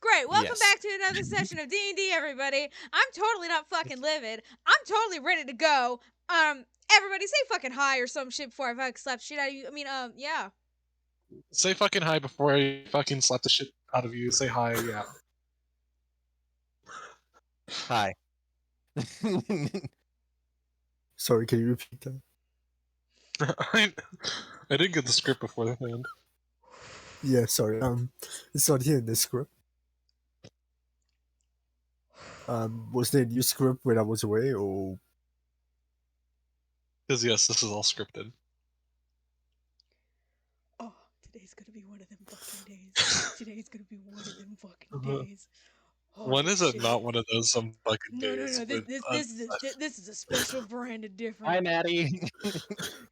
Great. Welcome Yes. back to another session of D&D, everybody. I'm totally not fucking livid. I'm totally ready to go. Everybody say fucking hi or some shit before I fucking slap shit out of you. I mean, yeah. Say fucking hi before I fucking slap the shit out of you. Say hi, yeah. Hi. Sorry, can you repeat that? I didn't get the script before the hand. Yeah, sorry. It's not here in the script. Was there a new script when I was away, or Because yes, this is all scripted. Oh, today's gonna be one of them fucking days. Today's gonna be one of them fucking days. Oh, When is it shit. not one of those some fucking No. days? This is a special brand of different. Hi, Maddie.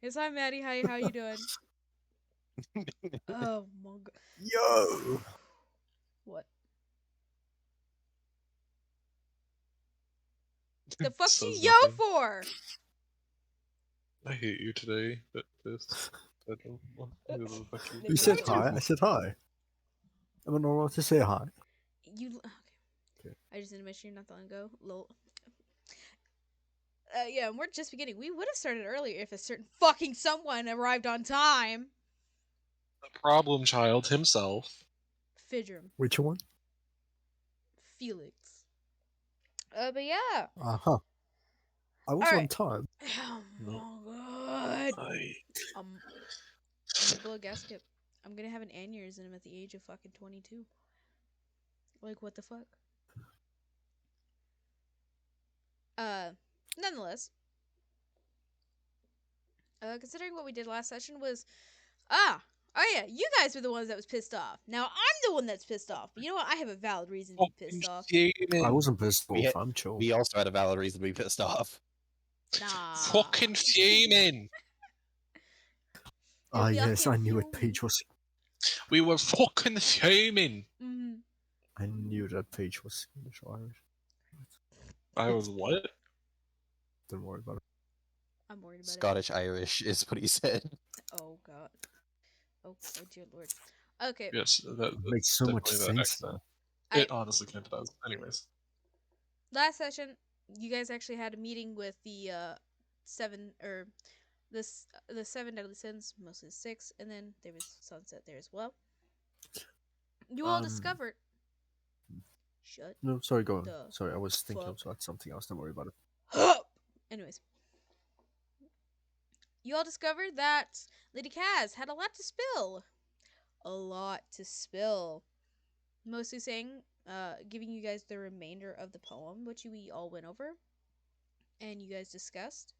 Yes, hi, Maddie. How you doing? Oh my god. yo? What? The fuck Says you yo nothing. for? I hate you today, but this. I don't want who the fuck you. You said hi. I said hi. Am I not allowed to say hi? You Okay. I just need to make sure you're not letting go. Lol. Yeah, and we're just beginning. We would have started earlier if a certain fucking someone arrived on time. The problem child himself. Fidrum. Which one? Felix. But yeah. Uh-huh. I was on Alright. time. Oh No. my god. I. I'm gonna blow a gasket. I'm gonna have an aneurysm at the age of fucking 22. Like, what the fuck? Nonetheless. Considering what we did last session was... Oh yeah, you guys were the ones that was pissed off. Now I'm the one that's pissed off. But you know what? I have a valid reason to be pissed off. I wasn't pissed We off. had- I'm chill. We also had a valid reason to be pissed off. Nah. Fucking fuming! Ah, yes, I fucking knew it. fuming. Paige was. We were fucking fuming! Mm-hmm. I knew that Paige was English or Irish. I was what? Don't worry about it. I'm worried about Scottish Irish is what he said. it. Oh god. Oh dear lord. Okay. Yes, that It makes so much definitely that sense accent. now. It honestly kind of does. Anyways. Last session, you guys actually had a meeting with the the 7 deadly sins, mostly 6, and then there was sunset there as well. You all discovered. Shut. No, sorry, go on. the Sorry, I was thinking fuck about something else. Don't worry about it. up. Anyways, you all discovered that Lady Kaz had a lot to spill. A lot to spill. Mostly saying, giving you guys the remainder of the poem, which we all went over, and you guys discussed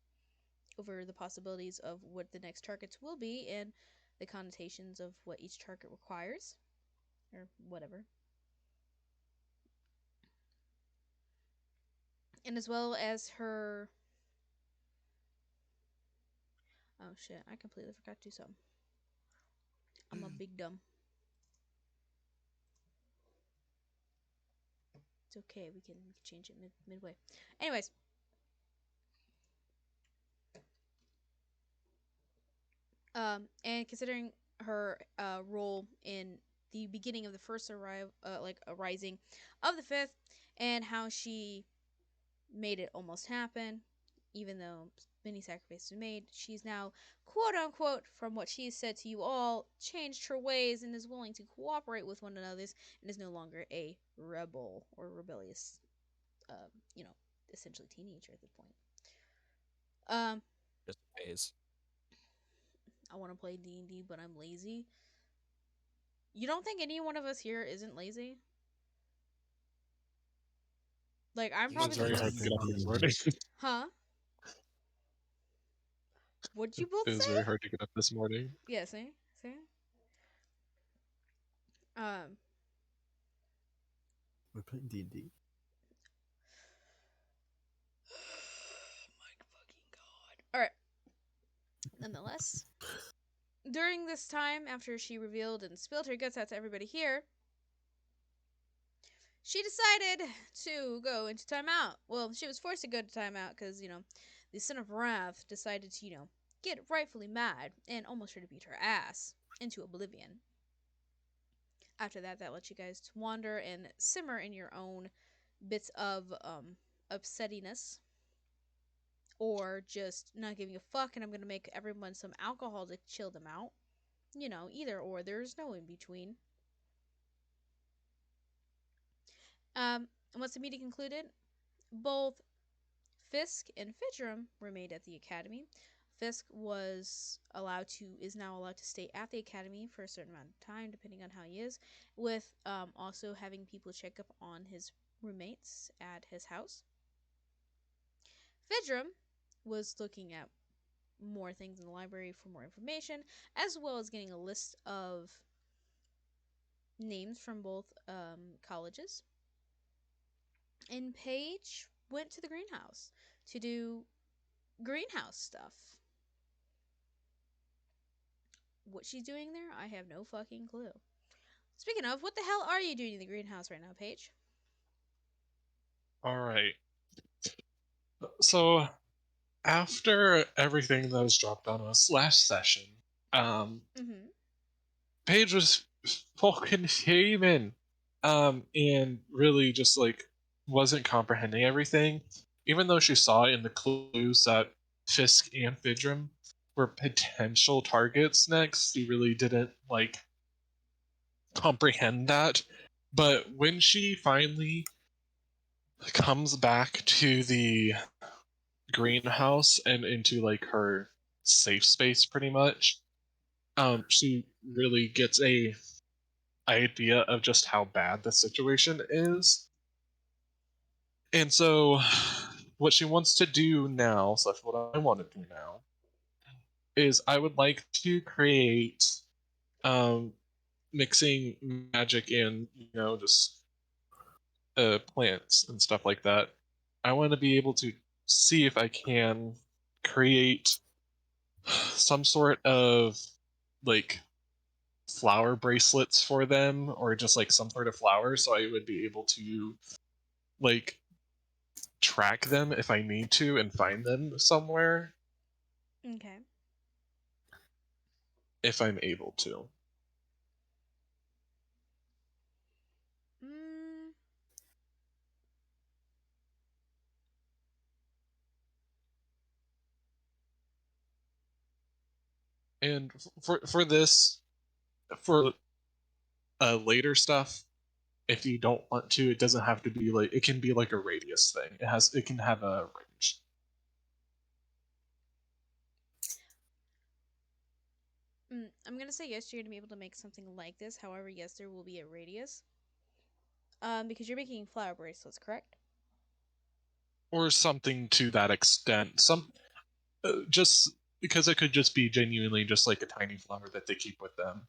over the possibilities of what the next targets will be and the connotations of what each target requires, or whatever. And as well as her... Oh shit, I completely forgot to do something. I'm a big dumb. It's okay, we can change it midway. Anyways. And considering her role in the beginning of the first arising of the 5th, and how she made it almost happen, even though many sacrifices were made, she's now, quote unquote, from what she said to you all, changed her ways and is willing to cooperate with one another and is no longer a rebel or rebellious, essentially teenager at this point. Just ways. I want to play D&D, but I'm lazy. You don't think any one of us here isn't lazy? Like, I'm It's probably very the hard to most... get up this morning. Huh? What'd you both It was say? very hard to get up this morning. Yeah, see? We're playing D&D. My fucking god. Alright. Nonetheless, during this time, after she revealed and spilled her guts out to everybody here, she decided to go into timeout. Well, she was forced to go to timeout because, the Son of Wrath decided to, get rightfully mad and almost try to beat her ass into oblivion. After that, that lets you guys to wander and simmer in your own bits of upsettiness, or just not giving a fuck, and I'm gonna make everyone some alcohol to chill them out. You know, either or. There's no in between. And once the meeting concluded, both Fisk and Fidrum remained at the academy. Fisk is now allowed to stay at the academy for a certain amount of time, depending on how he is, with also having people check up on his roommates at his house. Fidrum was looking at more things in the library for more information, as well as getting a list of names from both colleges. And Paige went to the greenhouse to do greenhouse stuff. What she's doing there, I have no fucking clue. Speaking of, what the hell are you doing in the greenhouse right now, Paige? Alright. So, after everything that was dropped on us last session, Mm-hmm. Paige was fucking fuming. And really just like wasn't comprehending everything. Even though she saw in the clues that Fisk and Fidrum were potential targets next, she really didn't like comprehend that. But when she finally comes back to the greenhouse and into like her safe space pretty much, she really gets a idea of just how bad the situation is. And so what she wants to do now, slash what I want to do now, is I would like to create mixing magic and just plants and stuff like that. I want to be able to see if I can create some sort of like flower bracelets for them, or just like some sort of flower, so I would be able to like track them if I need to and find them somewhere Okay. if I'm able to. Mm, And for this, for later stuff, if you don't want to, it doesn't have to be like, it can be like a radius thing. It can have a range. I'm gonna say yes. You're gonna be able to make something like this. However, yes, there will be a radius. Because you're making flower bracelets, correct? Or something to that extent. Just because it could just be genuinely just like a tiny flower that they keep with them.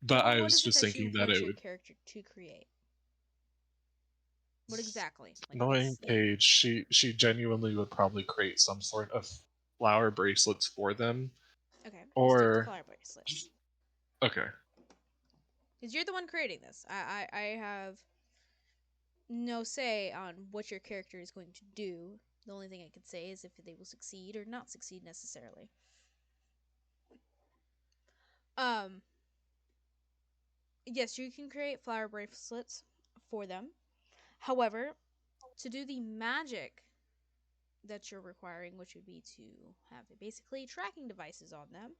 But I What was is it just that you thinking that want it your would. character to create? What exactly? Like Knowing what's Paige, she genuinely would probably create some sort of flower bracelets for them. okay? Let's stick to Or flower bracelets. okay. Because you're the one creating this. I have no say on what your character is going to do. The only thing I can say is if they will succeed or not succeed necessarily. Um, yes, you can create flower bracelets for them. However, to do the magic that you're requiring, which would be to have basically tracking devices on them,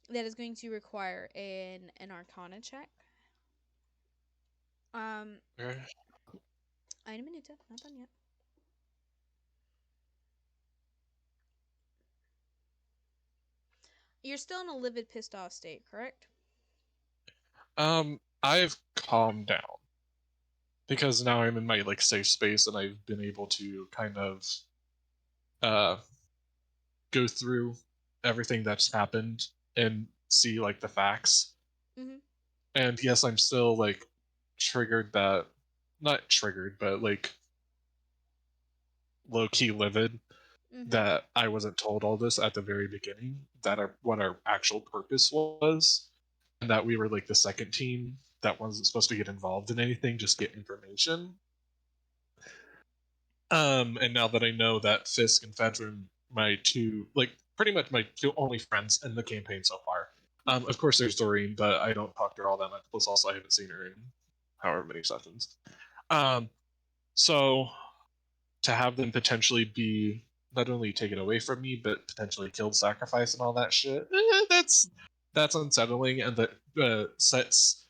that is going to require an Arcana check. Um, Okay. Eine Minute, not done yet. You're still in a livid, pissed off state, correct? I've calmed down because now I'm in my like safe space and I've been able to kind of uh go through everything that's happened and see like the facts. Mm-hmm. And yes, I'm still like triggered that not triggered, but like low key livid Mm-hmm. that I wasn't told all this at the very beginning, that what our actual purpose was, and that we were like the second team that wasn't supposed to get involved in anything, just get information. And now that I know that Fisk and Fedrin, my two, like pretty much my two only friends in the campaign so far, Of course, there's Doreen, but I don't talk to her all that much. Plus, also, I haven't seen her in however many sessions. Um, so to have them potentially be not only taken away from me, but potentially killed, sacrificed, and all that shit, that's unsettling, and that sets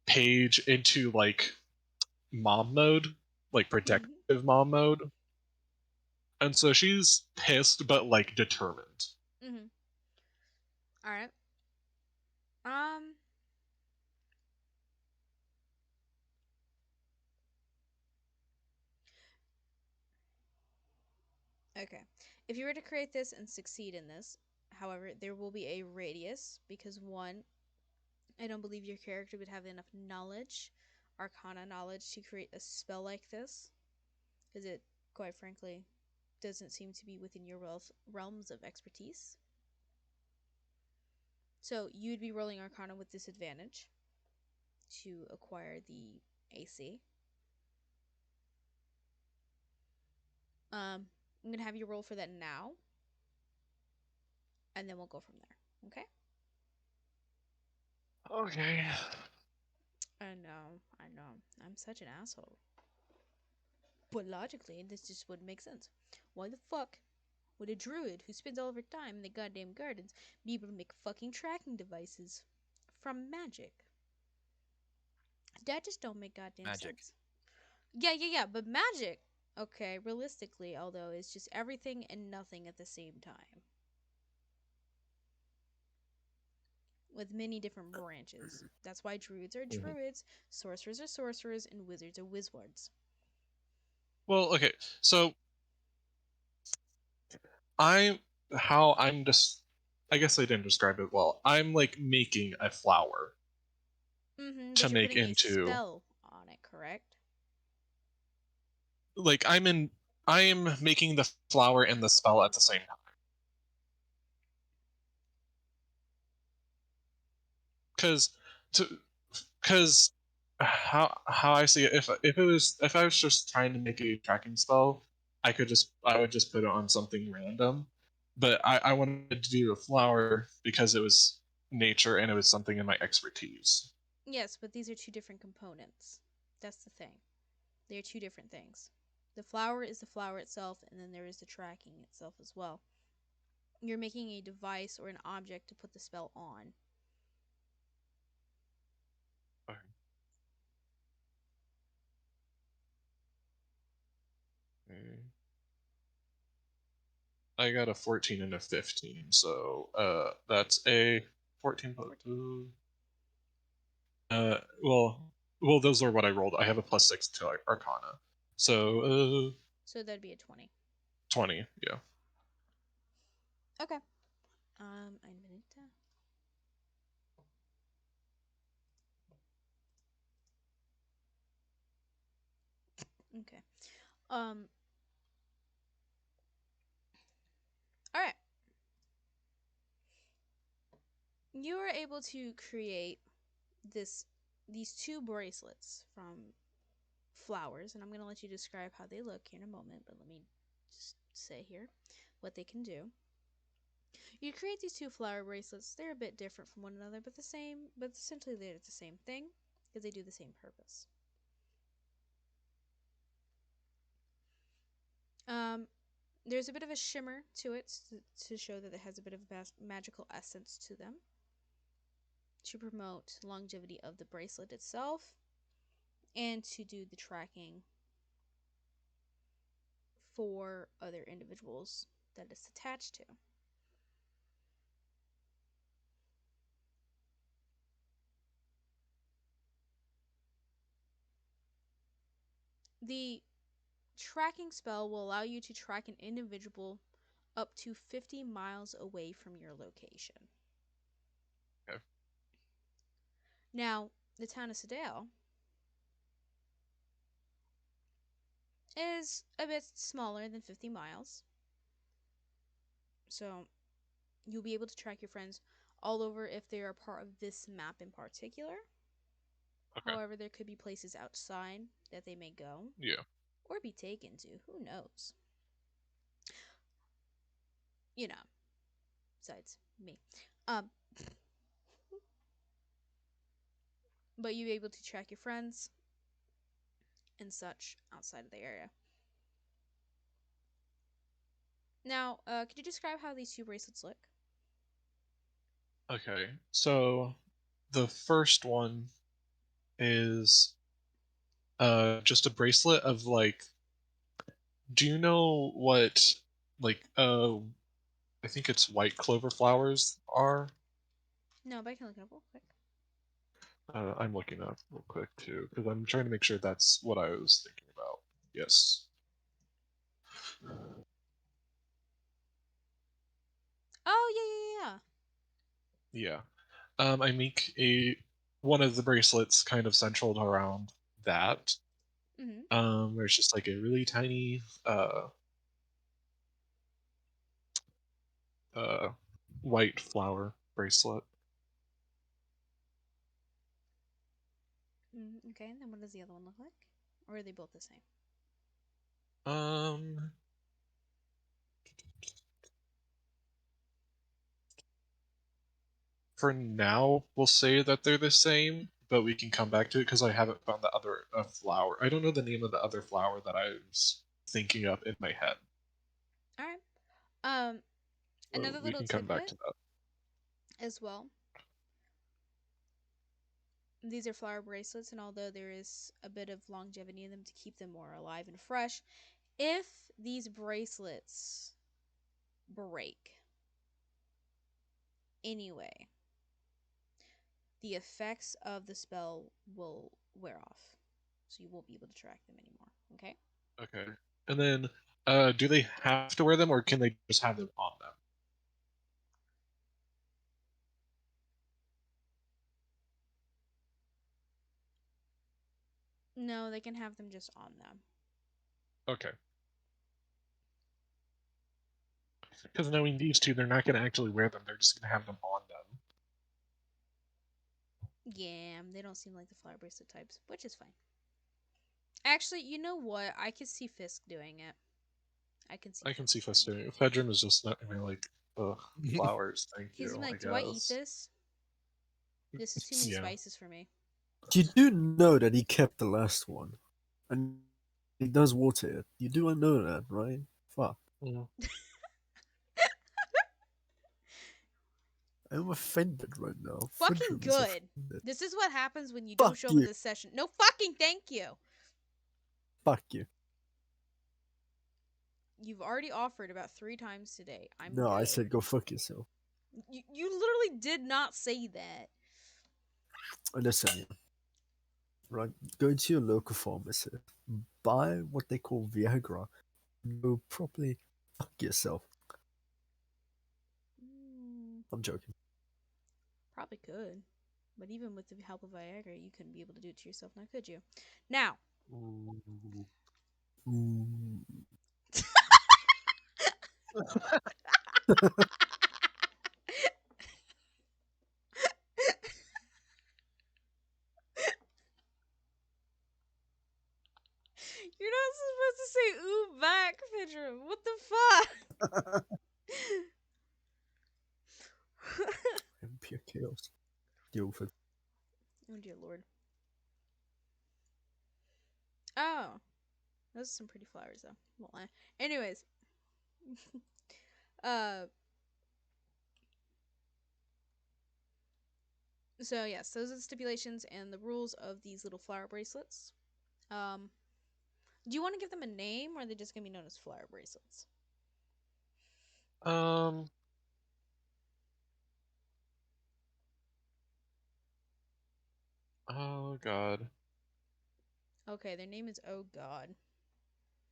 Paige into like mom mode, like protective mom mode, and so she's pissed but like determined. Mm-hmm. All right. Um. Okay. If you were to create this and succeed in this, however, there will be a radius because one, I don't believe your character would have enough knowledge, arcana knowledge, to create a spell like this, because it, quite frankly, doesn't seem to be within your realms of expertise. So you'd be rolling arcana with disadvantage to acquire the AC. I'm gonna have you roll for that now, and then we'll go from there. Okay? Okay. I know, I know. I'm such an asshole. But logically, this just wouldn't make sense. Why the fuck would a druid who spends all of her time in the goddamn gardens be able to make fucking tracking devices from magic? That just don't make goddamn Magic. sense. Yeah, but magic, okay, realistically, although, is just everything and nothing at the same time. With many different branches. That's why druids are Mhm. druids, sorcerers are sorcerers, and wizards are wizards. Well, okay, so I'm how I'm just. I guess I didn't describe it well. I'm like making a flower But to you're make putting a into spell on it, correct? like I am making the flower and the spell at the same time. Because to because how I see it, if I was just trying to make a tracking spell, I would just put it on something random. But I wanted to do a flower because it was nature and it was something in my expertise. Yes, but these are two different components. That's the thing. They are two different things. The flower is the flower itself, and then there is the tracking itself as well. You're making a device or an object to put the spell on. Okay. I got a 14 and a 15, so that's a 14 plus 14. two. Well, those are what I rolled. I have a +6 to Arcana, so So that'd be a 20. 20. Yeah. Okay. Ein Minute. Okay. Um. All right. You were able to create this these two bracelets from flowers, and I'm gonna let you describe how they look here in a moment. But let me just say here what they can do. You create these two flower bracelets. They're a bit different from one another, but the same. But essentially, they're the same thing because they do the same purpose. Um, there's a bit of a shimmer to it to show that it has a bit of a magical essence to them to promote longevity of the bracelet itself and to do the tracking for other individuals that it's attached to. The tracking spell will allow you to track an individual up to 50 miles away from your location. Okay. Now, the town of Sedale is a bit smaller than 50 miles, so you'll be able to track your friends all over if they are part of this map in particular. Okay. However, there could be places outside that they may go Yeah. or be taken to. Who knows? You know, besides me. Um, but you'll be able to track your friends and such outside of the area. Now, could you describe how these two bracelets look? Okay, so the first one is just a bracelet of like, do you know what like I think it's white clover flowers are? No, but I can look it up real quick. I'm looking up real quick too because I'm trying to make sure that's what I was thinking about. Yes. Oh, yeah, yeah, Yeah. I make a one of the bracelets kind of centered around that. yeah. Mm-hmm. Where it's just like a really tiny uh white flower bracelet. Okay, and then what does the other one look like? Or are they both the same? Um, for now, we'll say that they're the same, but we can come back to it because I haven't found the other flower. I don't know the name of the other flower that I was thinking of in my head. All right. Um, So Another we little can come back tidbit to that. as well. These are flower bracelets, and although there is a bit of longevity in them to keep them more alive and fresh, if these bracelets break anyway, the effects of the spell will wear off. So you won't be able to track them anymore. Okay? Okay. And then, do they have to wear them, or can they just have them on them? No, they can have them just on them. Okay. Because knowing these two, they're not going to actually wear them. They're just going to have them on them. Yeah, they don't seem like the flower bracelet types, which is fine. Actually, you know what? I could see Fisk doing it. I can see I can see Fisk doing Festoon. Fedrin is just not going to like, ugh, flowers, thank He's gonna you, be I like, "Do I eat guess. this? This is too many Yeah. spices for me." You do know that he kept the last one, and he does water it. You do know that, right? Fuck. Mm. I'm offended right now. Fucking Fredrum is good. offended. This is what happens when you Fuck don't show up you. at this session. No fucking thank you. Fuck you. You've already offered about 3 times today. I'm No, good. I said go fuck yourself. You literally did not say that. Listen, yeah. Right, go to your local pharmacy, buy what they call Viagra, and go properly fuck yourself. I'm joking. Probably could. But even with the help of Viagra, you couldn't be able to do it to yourself now, could you? Now, Mm. you're not supposed to say ooh back, Pedro. What the fuck? I'm pure chaos. Deal with it. Oh dear lord. Oh, those are some pretty flowers though. Won't lie. Anyways, uh, so yes, those are the stipulations and the rules of these little flower bracelets. Um, do you want to give them a name, or are they just gonna be known as flower bracelets? Um, oh god. Okay, their name is Oh God.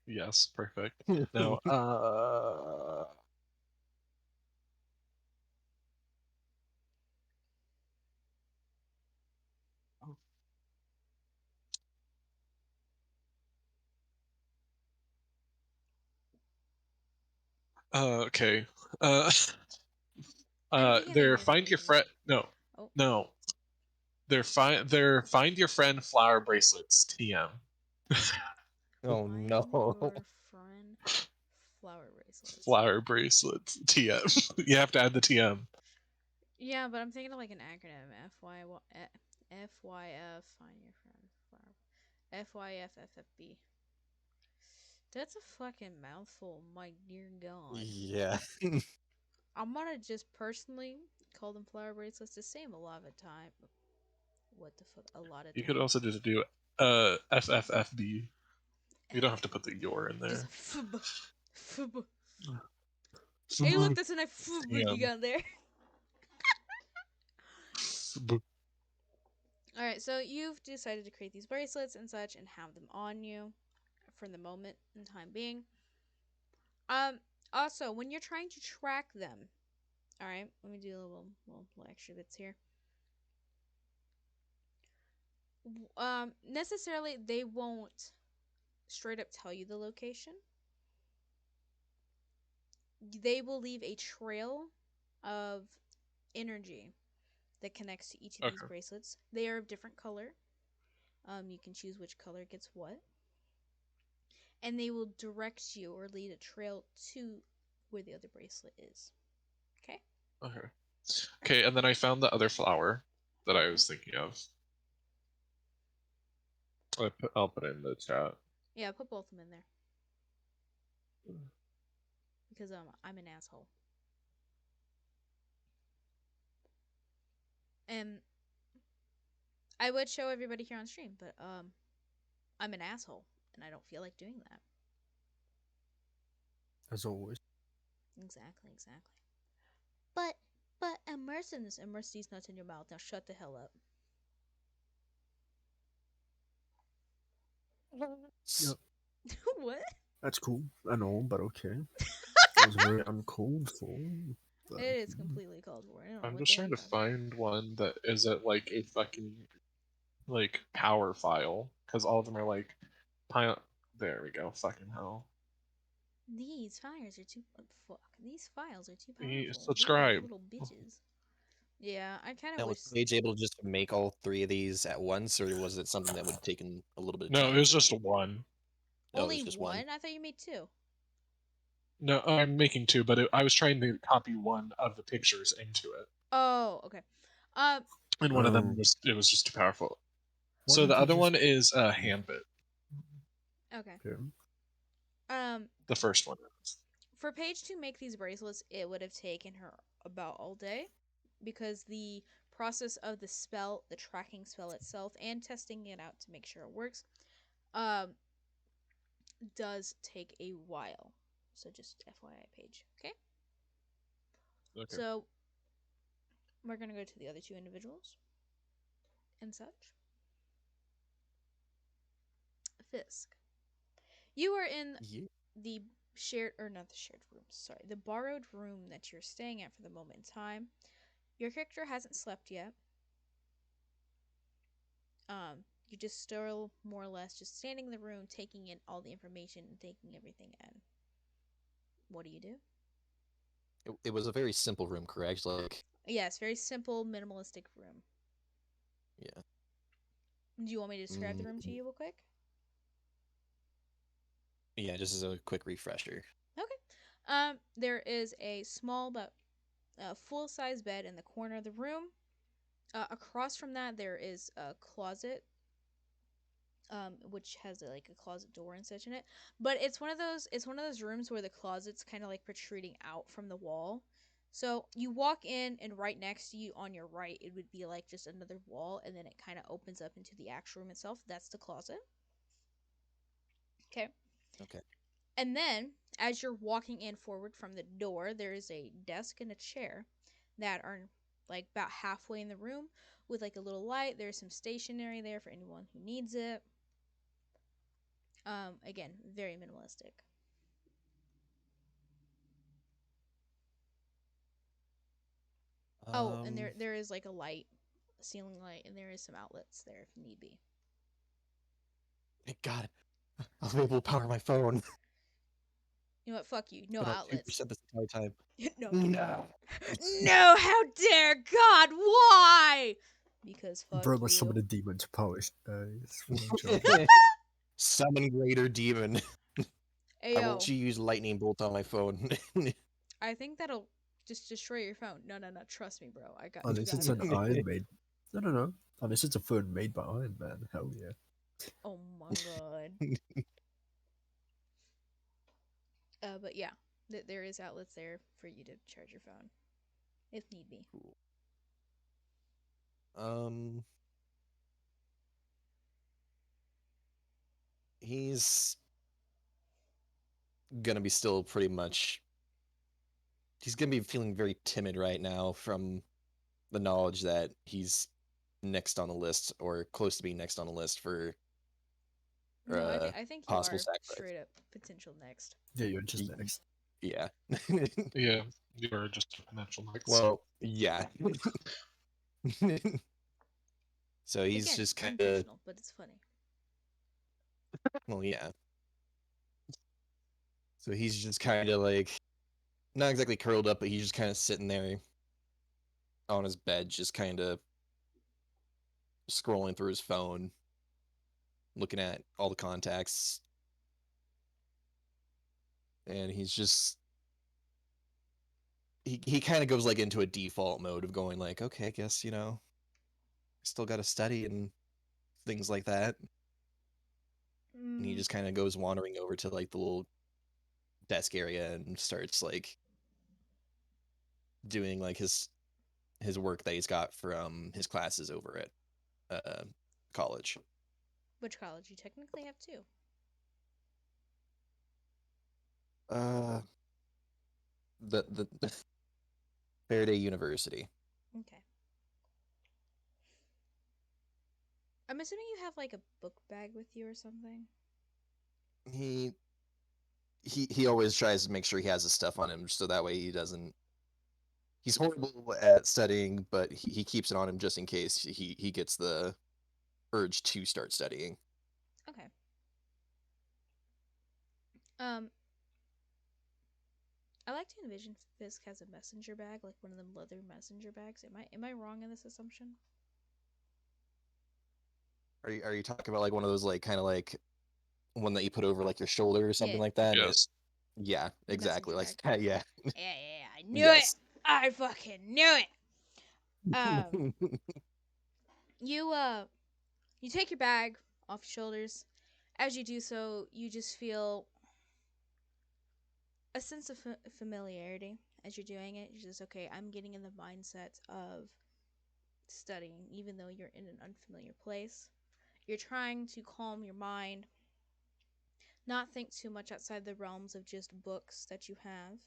Yes, perfect. Now, okay. Uh, I'm thinking of a they're name for find both your of them. friend. No, Oh, no. They're find your friend flower bracelets. TM. Oh find no. your friend flower bracelets. Flower bracelets. TM. You have to add the TM. Yeah, but I'm thinking of like an acronym. FYF, find your friend. FYFFFB. That's a fucking mouthful, my dear god. Yeah. I'm gonna just personally call them flower bracelets to save a lot of time. What the fuck? A lot of You time. could also just do FFFB. You don't have to put the your in Just there. fb. Hey, look, that's a nice fb you got there. Alright, so you've decided to create these bracelets and such and have them on you for the moment and time being. Also, when you're trying to track them, alright, let me do a little extra bits here. Necessarily, they won't straight up tell you the location. They will leave a trail of energy that connects to each of these Okay. bracelets. They are of different color. You can choose which color gets what. And they will direct you or lead a trail to where the other bracelet is. Okay? Okay. Okay, and then I found the other flower that I was thinking of. I'll put it in the chat. Yeah, put both of them in there. Because I'm an asshole. And I would show everybody here on stream, but I'm an asshole and I don't feel like doing that. As always. Exactly. But immerse in this. Immerse these nuts in your mouth. Now shut the hell up. Yep. What? That's cool and all, but okay. That was very uncalled for. But, It is completely called for. I don't know I'm what just the hell trying you're to talking about. find one that isn't like a fucking like power file because all of them are like pile. There we go. Fucking hell. These files are too fuck. These files are too powerful. Subscribe. Little bitches. Yeah, I kind of Now, wish. was Paige able to just make all 3 of these at once, or was it something that would have taken a little bit of No, time? it was just one. Oh, it Only was just one? one. I thought you made two. No, I'm making two, but I was trying to copy one of the pictures into it, Oh, okay. and one of them was just too powerful. Why So don't the you other just- one is Handbit. Okay. Okay. The first one. For Paige to make these bracelets, it would have taken her about all day because the process of the spell, the tracking spell itself, and testing it out to make sure it works, does take a while. So just FYI, Paige. Okay. Okay. So we're gonna go to the other two individuals and such. Fisk. You are in Yeah. the shared, or not the shared room, sorry, the borrowed room that you're staying at for the moment in time. Your character hasn't slept yet. You just still more or less just standing in the room, taking in all the information and taking everything in. What do you do? It was a very simple room, correct? Like, Yes, very simple, minimalistic room. yeah. Do you want me to describe the room to you real quick? Yeah, just as a quick refresher. Okay. There is a small but full-size bed in the corner of the room. Across from that, there is a closet, which has like a closet door and such in it. But it's one of those rooms where the closet's kind of like protruding out from the wall. So you walk in, and right next to you on your right, it would be like just another wall, and then it kind of opens up into the actual room itself. That's the closet. Okay. Okay. And then, as you're walking in forward from the door, there is a desk and a chair that are like about halfway in the room with like a little light. There's some stationery there for anyone who needs it. Again, very minimalistic. Oh, and there is like a light, a ceiling light, and there is some outlets there if need be. Thank God. I'll be able to power my phone. You know what? Fuck you. No Been on outlets. 2% this entire time. No. No. No, how dare God, why? Because fuck Bro must you. summon a demon to power. It's for no joke. Summon greater demon. Hey, I yo, want you to use lightning bolt on my phone. I think that'll just destroy your phone. No, trust me, bro. I got you. Unless Got it's this. an Iron Maiden. No. Unless it's a phone made by Iron Man. Hell yeah. Oh my god. But yeah, there is outlets there for you to charge your phone if need be. Cool. Um, he's gonna be still pretty much. He's gonna be feeling very timid right now from the knowledge that he's next on the list or close to being next on the list for No, uh I think you possible are sacrifice. straight up potential next. Yeah, you're just Y- next. Yeah. Yeah, you are just a potential next. Well, yeah. So he's Again, just kind of, intentional, but it's funny. well, yeah. So he's just kind of like, not exactly curled up, but he's just kind of sitting there on his bed, just kind of scrolling through his phone, looking at all the contacts, and he's just he kind of goes like into a default mode of going like, okay, I guess I still got to study and things like that, and he Mm, just kind of goes wandering over to like the little desk area and starts like doing like his work that he's got from his classes over at college. which college? You technically have two. Uh, the Faraday University. Okay. I'm assuming you have like a book bag with you or something. He he always tries to make sure he has his stuff on him so that way he doesn't. He's horrible at studying, but he keeps it on him just in case he gets the urge to start studying. Okay. Um, I like to envision Fisk has a messenger bag, like one of them leather messenger bags. Am I wrong in this assumption? Are you talking about like one of those like kind of like one that you put over like your shoulder or something Yeah, like that? Yes. Yeah, the exactly. messenger Like bag. yeah. Yeah, I knew it. Yes. I fucking knew it. You you take your bag off your shoulders. As you do so, you just feel a sense of familiarity as you're doing it. You're just okay. I'm getting in the mindset of studying, even though you're in an unfamiliar place. You're trying to calm your mind, not think too much outside the realms of just books that you have.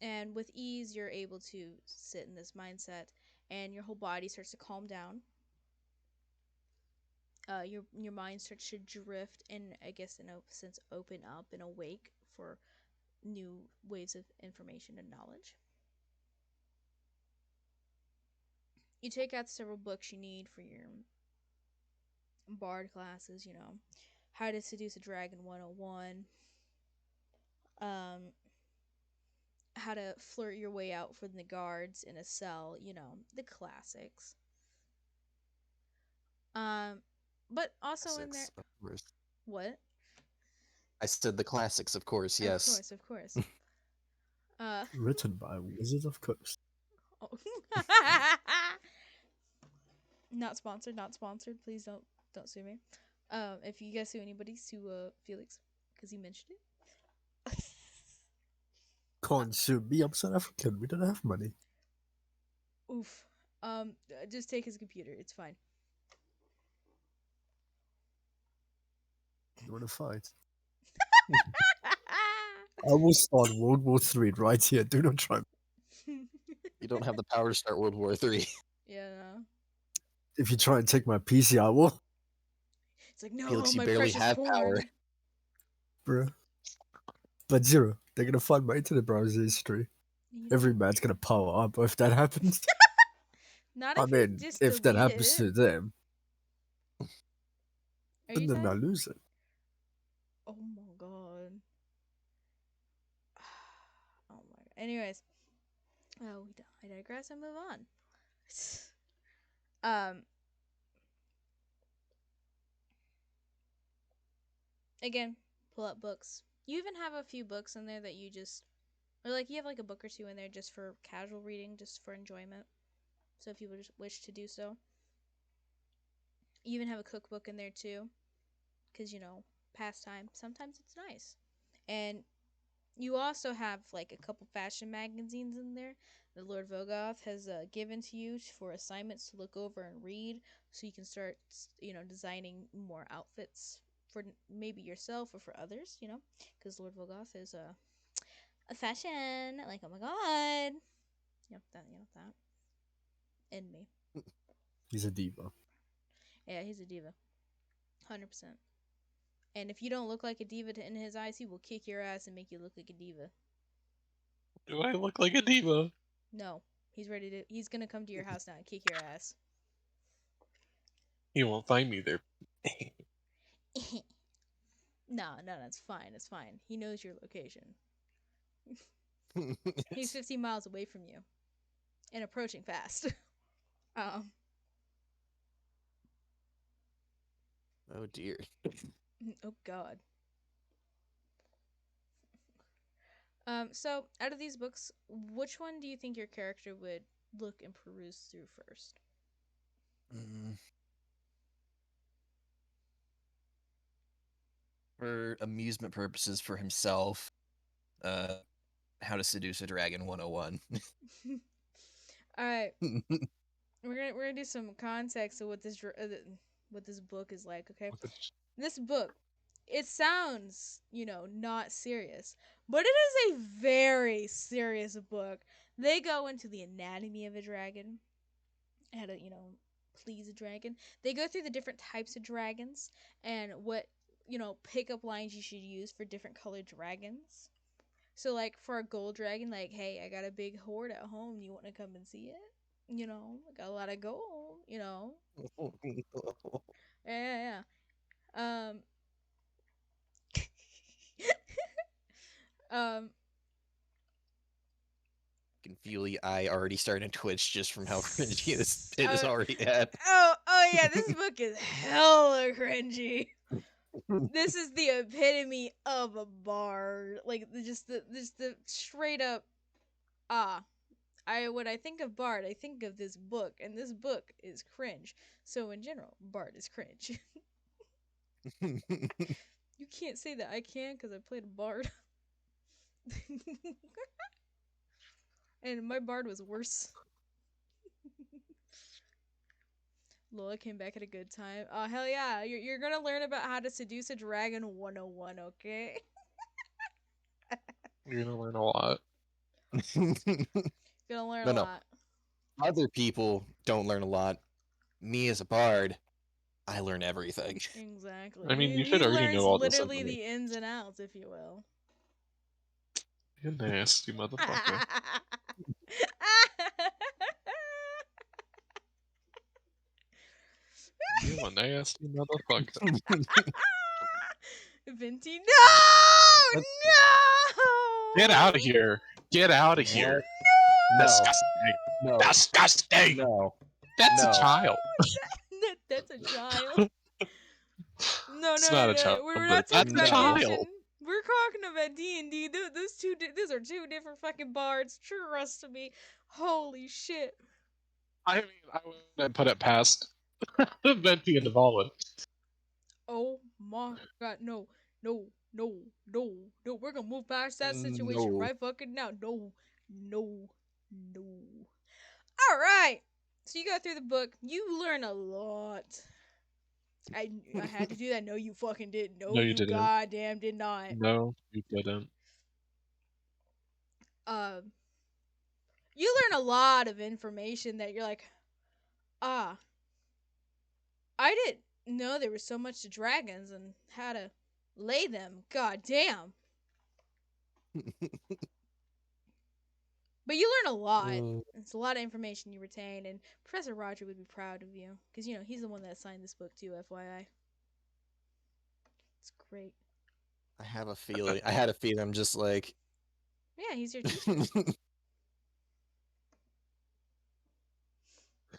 And with ease, you're able to sit in this mindset, and your whole body starts to calm down. Your mind starts to drift, and I guess in a sense, open up and awake for new waves of information and knowledge. You take out several books you need for your bard classes. How to Seduce a Dragon 101, um, how to flirt your way out from the guards in a cell, the classics. Um, but also in there, Classics, of course. what? I said the classics, of course. Of Yes. course, of course. Uh, Written by Wizard of Coast. oh. Not sponsored, not sponsored. Please don't sue me. If you guys sue anybody, sue Felix because he mentioned it. Can't sue me, I'm South African. We don't have money. Oof. Just take his computer. It's fine. You wanna fight? I will start World War III right here. Do not try. You don't have the power to start World War III. Yeah. No. If you try and take my PC, I will. It's like no, Felix, you my barely precious have power. porn. Bruh. But Zero, they're gonna find my internet browser history. You Every don't. man's gonna power up if that happens. Not I if you mean, just if that delete happens it. to them, Are but you then I saying? lose it. Oh my god. Oh my god. Anyways, I digress and move on. um. Again, pull up books. You even have a few books in there that you just, or like you have like a book or two in there just for casual reading, just for enjoyment. so if you would wish to do so. You even have a cookbook in there too, because pastime. Sometimes it's nice, and you also have like a couple fashion magazines in there that Lord Vogoth has given to you for assignments to look over and read, so you can start, designing more outfits for maybe yourself or for others. Because Lord Vogoth is a fashion, like, oh my god, that in me. He's a diva. Yeah, he's a diva, 100%. And if you don't look like a diva in his eyes, he will kick your ass and make you look like a diva. Do I look like a diva? No, he's gonna come to your house now and kick your ass. He won't find me there. No, it's fine. It's fine. He knows your location. He's 15 miles away from you and approaching fast. um, Oh dear. oh god. So out of these books, which one do you think your character would look and peruse through first? For amusement purposes, for himself, How to Seduce a Dragon 101. All right, we're gonna do some context of what this book is like. Okay, this book, it sounds not serious, but it is a very serious book. They go into the anatomy of a dragon, how to please a dragon. They go through the different types of dragons and what pickup lines you should use for different colored dragons. So like for a gold dragon, like, hey, I got a big hoard at home, you want to come and see it? I got a lot of gold. Yeah. um um Can feel the eye already starting to twitch just from how cringy this pit is already at. oh yeah, this book is hella cringy. This is the epitome of a bard. Like just the straight up when I think of bard, I think of this book, and this book is cringe. So in general, bard is cringe. You can't say that. I can because I played a bard. And my bard was worse. Lola came back at a good time. Oh, hell yeah. You're gonna learn about how to seduce a dragon 101, okay? You're gonna learn a lot. Gonna learn a lot. Other people don't learn a lot. Me as a bard, I learn everything. Exactly. I mean, you He should already learns know all this literally information. the ins and outs, if you will. You nasty motherfucker. You a nasty motherfucker. Venti, no! No! Get out of here. Get out of here. No. Disgusting. No. Disgusting. No. That's No. a child. That's a child. No, It's not a child, We're but not talking that's a about child. Genshin. We're talking about D&D. These are two different fucking bards. Trust me. Holy shit. I mean, I wouldn't put it past Venti and Devalin. Oh my god, no. We're gonna move past that situation No. right fucking now. No. Alright. So you go through the book. You learn a lot. I had to do that. No, you fucking did. No, you you didn't. goddamn did not. No, you didn't. You learn a lot of information that you're like, I didn't know there was so much to dragons and how to lay them. God damn. But you learn a lot. It's a lot of information you retain, and Professor Roger would be proud of you because he's the one that signed this book too. FYI, it's great. I had a feeling I'm just like, yeah, he's your teacher.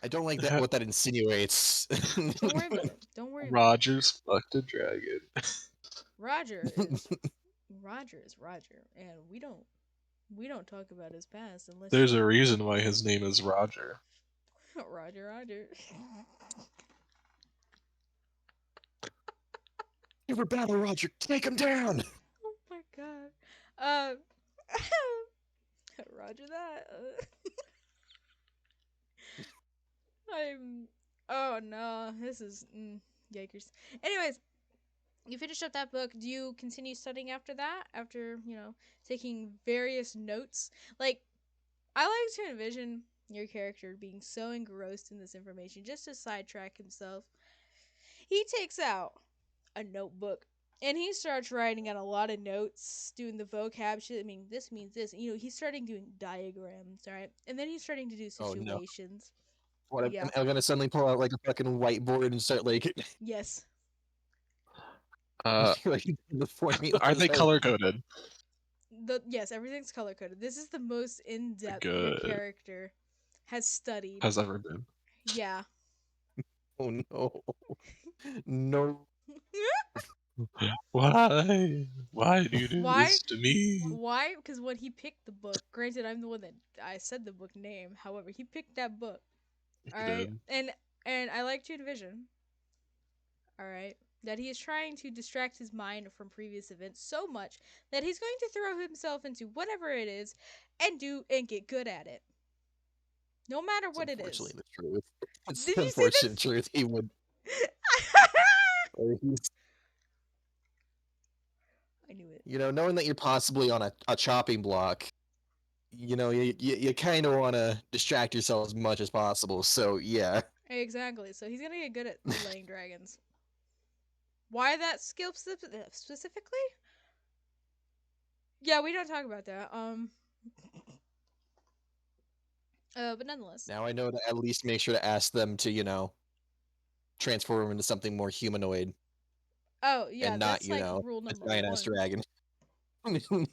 I don't like that. What that insinuates. Don't worry about it. Don't worry. Roger's fucked a dragon. Roger is Roger, and we don't talk about his past unless There's a reason why his name is Roger. Roger, Roger. Give her battle, Roger. Take him down. Oh my god. Roger that. I'm. Oh no, this is yikers. Anyways, you finished up that book. Do you continue studying after that? After taking various notes, like I like to envision your character being so engrossed in this information just to sidetrack himself. He takes out a notebook and he starts writing on a lot of notes, doing the vocab shit. I mean, this means this. He's starting doing diagrams, all right? And then he's starting to do Oh no. situations. What? Yeah. I'm gonna suddenly pull out like a fucking whiteboard and start like, Yes. like the formulas. Are they color coded? Yes, everything's color coded. This is the most in depth your Good. character has studied. Has ever been. Yeah. Oh no. No. Why? Why do you do Why? this to me? Why? Because when he picked the book, granted, I'm the one that I said the book name. However, he picked that book. You All right, did. and I like to envision. All right, that he is trying to distract his mind from previous events so much that he's going to throw himself into whatever it is and get good at it, no matter It's what it unfortunately is. the truth. It's Did the you see unfortunate this? truth. He would. Or he's, I knew it. knowing that you're possibly on a chopping block, you kind of want to distract yourself as much as possible. So yeah. Exactly. So he's gonna get good at slaying dragons. Why that skill specifically? Yeah, we don't talk about that. But nonetheless. Now I know to at least make sure to ask them to, transform into something more humanoid Oh yeah, and not, that's like rule a number giant ass 1. dragon.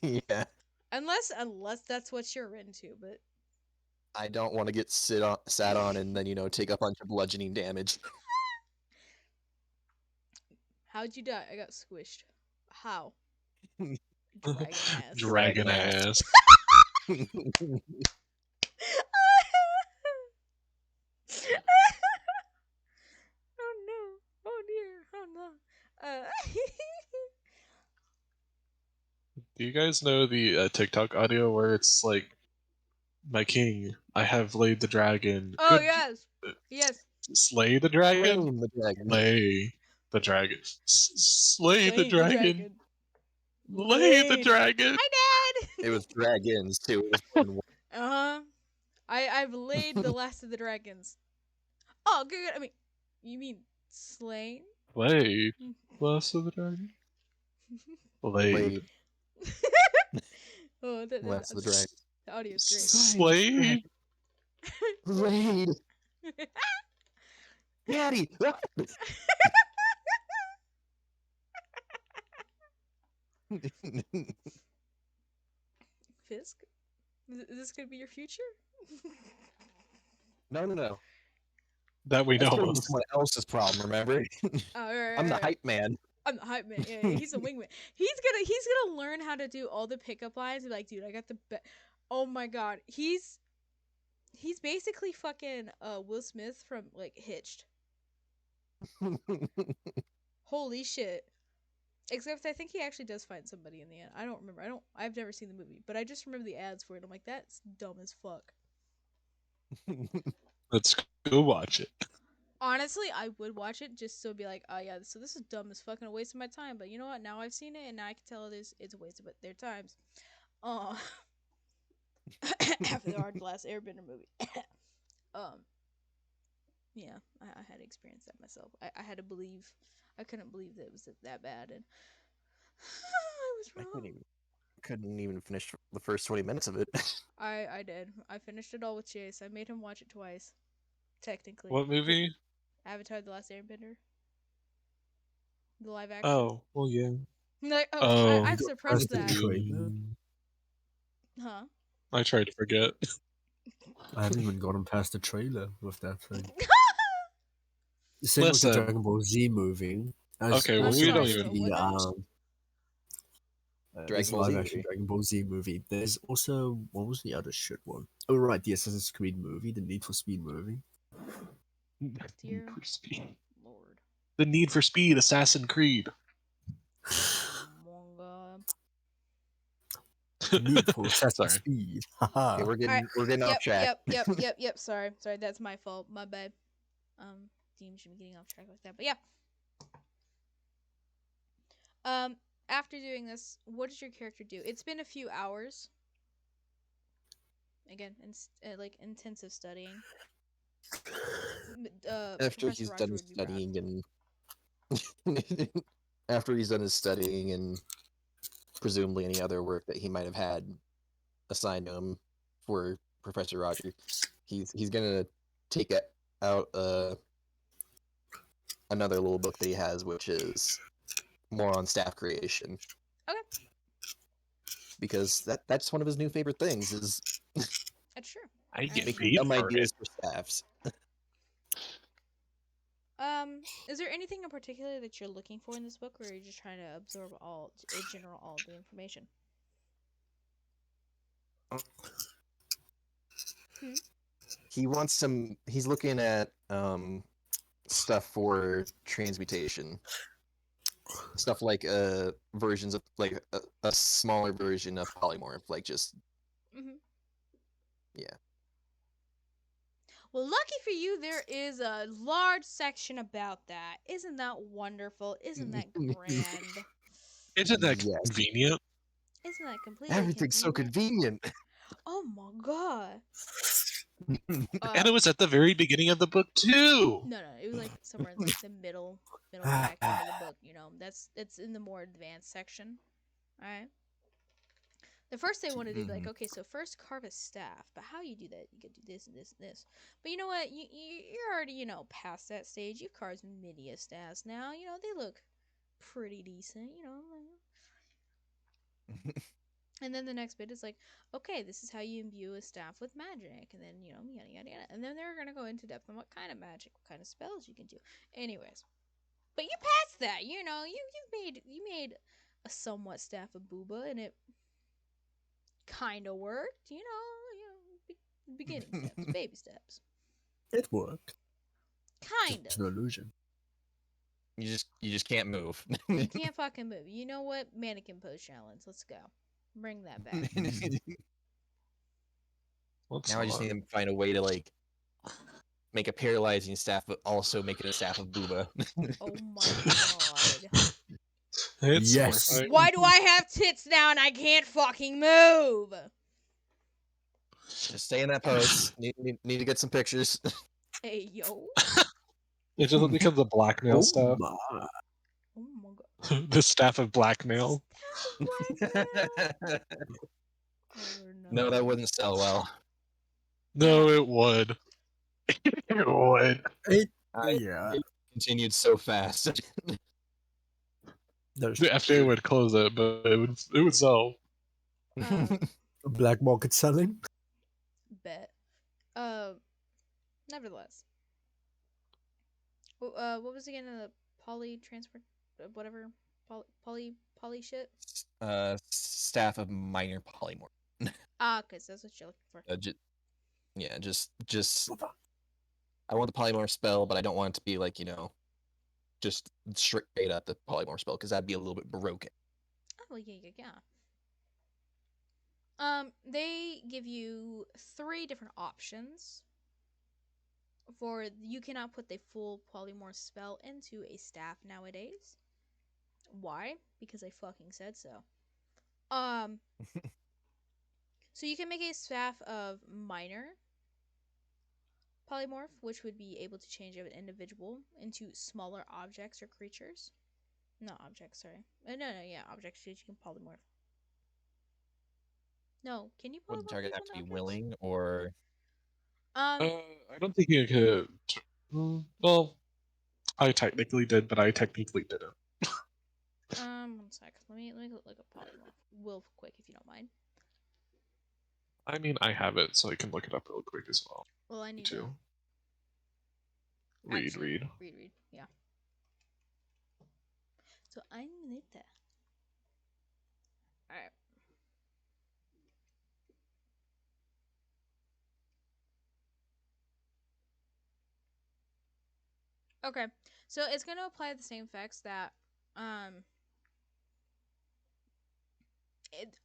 Yeah. Unless that's what you're into, but I don't want to get sat on and then, take a bunch of bludgeoning damage. how'd you die? I got squished. How? Dragon ass. Dragon ass. ass. Oh no. Oh dear. Oh no. Do you guys know the TikTok audio where it's like, "My king, I have laid the dragon. Oh Good, yes. Yes. slay the dragon, Flame the dragon. lay the dragon, slay the Slaying the dragon, dragon. lay the Laid. dragon." Hi, Dad. It was dragons too. It was more than one. Uh-huh. I've laid the last of the dragons. Oh, good. I mean, you mean slain? Laid, last of the dragon, laid, Oh, Last of the dragon. the audio's great. slay. Raid. Daddy. Fisk? Is this gonna be your future? No. That we That's know gonna of. be someone else's problem. Remember? Oh, right, I'm the right. hype man. I'm the hype man. Yeah, he's a wingman. He's gonna learn how to do all the pickup lines. Be like, dude, I got the oh my god, he's basically fucking Will Smith from like Hitched. Holy shit. Except I think he actually does find somebody in the end. I don't remember. I've never seen the movie, but I just remember the ads for it. I'm like, that's dumb as fuck. Let's go watch it. Honestly, I would watch it just so be like, oh yeah, so this is dumb as fucking a waste of my time. But you know what? Now I've seen it, and now I can tell it's a waste of their times. After the Last Airbender movie. Yeah, I had to experience that myself. I had to believe. I couldn't believe that it was that bad, and I was I wrong. couldn't even finish the first 20 minutes of it. I did. I finished it all with Chase. I made him watch it twice. Technically. What movie? Avatar: The Last Airbender. The live action. Oh, well, yeah. Like, Oh. I've You got suppressed past the that. trailer? Huh? I tried to forget. I haven't even gotten past the trailer with that thing. The same with the Listen. Dragon Ball Z movie. Okay, well, I'm we sorry, don't so even. what now? This Dragon Ball Z live action movie. Dragon Ball Z movie. There's also what was the other shit one? Oh right, the Assassin's Creed movie, the Need for Speed movie. Dear Need for speed. Lord. The Need for Speed Assassin Creed. Oh my god. Need for Assassin's Sorry. Speed. Okay, Haha. we're getting Alright. we're getting off track. Yep. Sorry, that's my fault. My bad. Team should be getting off track like that. But yeah. After doing this, what does your character do? It's been a few hours. Again, like intensive studying. After Professor he's Roger done his would be proud. studying after he's done his studying and presumably any other work that he might have had assigned to him for Professor Roger, he's gonna take out another little book that he has, which is more on staff creation. Okay. Because that's one of his new favorite things is That's true. I get making paid dumb for ideas it. for staffs. Is there anything in particular that you're looking for in this book, or are you just trying to absorb all the information? He wants some. He's looking at stuff for transmutation, stuff like versions of like a smaller version of polymorph, like just Mm-hmm. yeah. Well, lucky for you, there is a large section about that. Isn't that wonderful? Isn't that grand? Isn't that Yes, convenient? Isn't that completely everything's so convenient? convenient. Oh my god. And it was at the very beginning of the book too. No, it was like somewhere in like the middle back end of the book. You know, it's in the more advanced section. All right. The first they want to do like, okay, so first carve a staff, but how you do that? You could do this and this and this. But you know what? You're already past that stage. You've carved many a staffs now. You know they look pretty decent. You know. And then the next bit is like, okay, this is how you imbue a staff with magic, and then yada yada yada. And then they're gonna go into depth on what kind of magic, what kind of spells you can do. Anyways, but you passed that. You know, you made a somewhat staff of booba, and it kind of worked. Beginning steps, baby steps. It worked. Kind It's of. an illusion. You just can't move. You can't fucking move. You know what? Mannequin pose challenge. Let's go. Bring that back. What's Now I just not? need to find a way to like make a paralyzing staff, but also make it a staff of booba. Oh my god. It's Yes. horrifying. Why do I have tits now and I can't fucking move? Just stay in that pose. Need to get some pictures. Hey yo. It just becomes a blackmail Oh stuff. my. Oh my god. The staff of blackmail. Blackmail. Oh, No, that wouldn't sell well. No, it would. It would. Yeah. It continued so fast. There's The FDA would close it, but it would sell. black market selling. Bet. Nevertheless. What was again the poly transport, whatever, poly shit? Staff of minor polymorph. Cause that's what you're looking for. Just. I want the polymorph spell, but I don't want it to be like just straight up the polymorph spell because that'd be a little bit broken. Oh yeah. They give you 3 different options. For you cannot put the full polymorph spell into a staff nowadays. Why? Because I fucking said so. So you can make a staff of minor polymorph, which would be able to change an individual into smaller objects or creatures. Not objects, sorry. Objects that you can polymorph. No, can you polymorph Would the target people have to be into willing or? I don't think you could. Well, I technically did, but I technically didn't. 1 sec. Let me look up polymorph real quick if you don't mind. I mean, I have it, so I can look it up real quick as well. Well, I need too. to Read. read. Yeah. So I need that. All right. Okay, so it's going to apply the same effects that um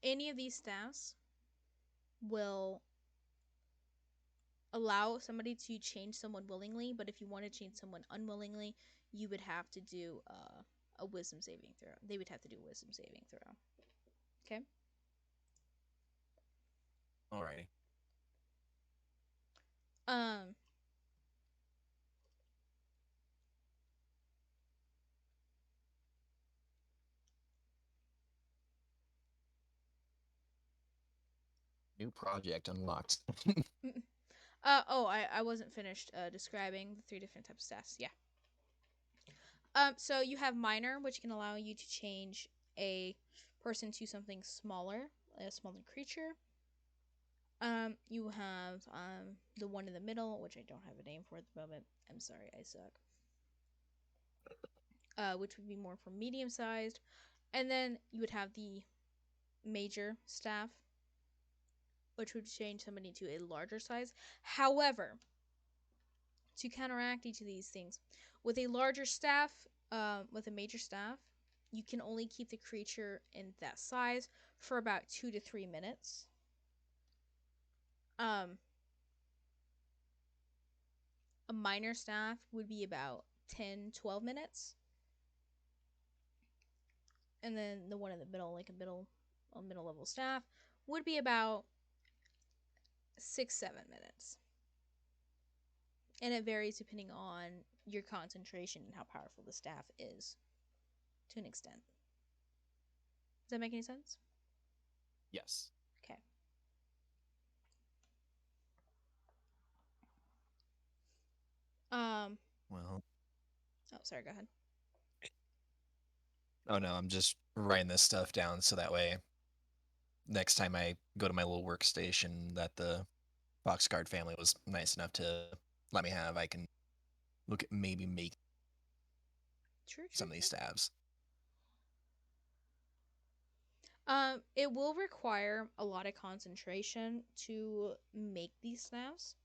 any of these staffs will allow somebody to change someone willingly, but if you want to change someone unwillingly, you would have to do a wisdom saving throw. They would have to do a wisdom saving throw. Okay. Alrighty. Um. New project unlocked. Oh, I wasn't finished describing the three different types of stats. Yeah. So you have minor, which can allow you to change a person to something smaller, a smaller creature. You have the one in the middle, which I don't have a name for at the moment. I'm sorry, I suck. Which would be more for medium sized, and then you would have the major staff, which would change somebody to a larger size. However, to counteract each of these things, with a larger staff, with a major staff, you can only keep the creature in that size for about 2 to 3 minutes. Um, a minor staff would be about 10-12 minutes, and then the one in the middle, like a middle level staff, would be about 6-7 minutes. And it varies depending on your concentration and how powerful the staff is, to an extent. Does that make any sense? Yes. Okay. Well. Oh, sorry. Go ahead. Oh no, I'm just writing this stuff down so that way next time I go to my little workstation that the Boxguard family was nice enough to let me have, I can look at maybe make some of these stabs. It will require a lot of concentration to make these staffs,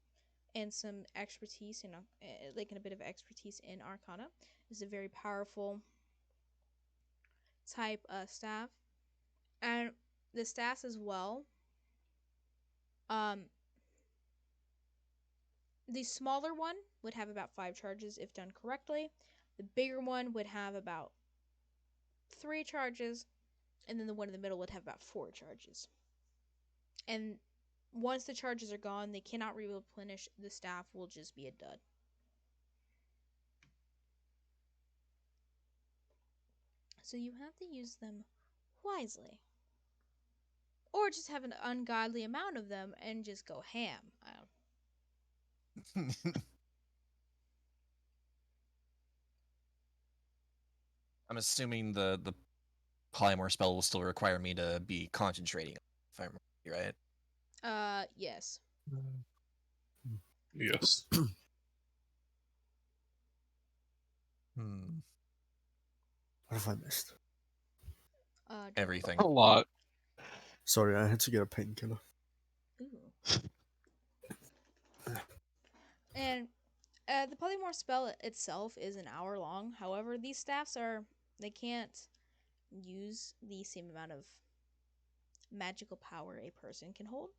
and some expertise in, like, a bit of expertise in Arcana. It's a very powerful type of staff, and the staffs as well. Um, the smaller one would have about 5 charges if done correctly. The bigger one would have about 3 charges, and then the one in the middle would have about 4 charges. And once the charges are gone, they cannot replenish. The staff will just be a dud. So you have to use them wisely. Or just have an ungodly amount of them and just go ham. I'm assuming the polymorph spell will still require me to be concentrating, if I'm right. Yes. Yes. What have I missed? Everything. A lot. Sorry, I had to get a painkiller. Ooh. And the polymorph spell itself is an hour long. However, these staffs they can't use the same amount of magical power a person can hold.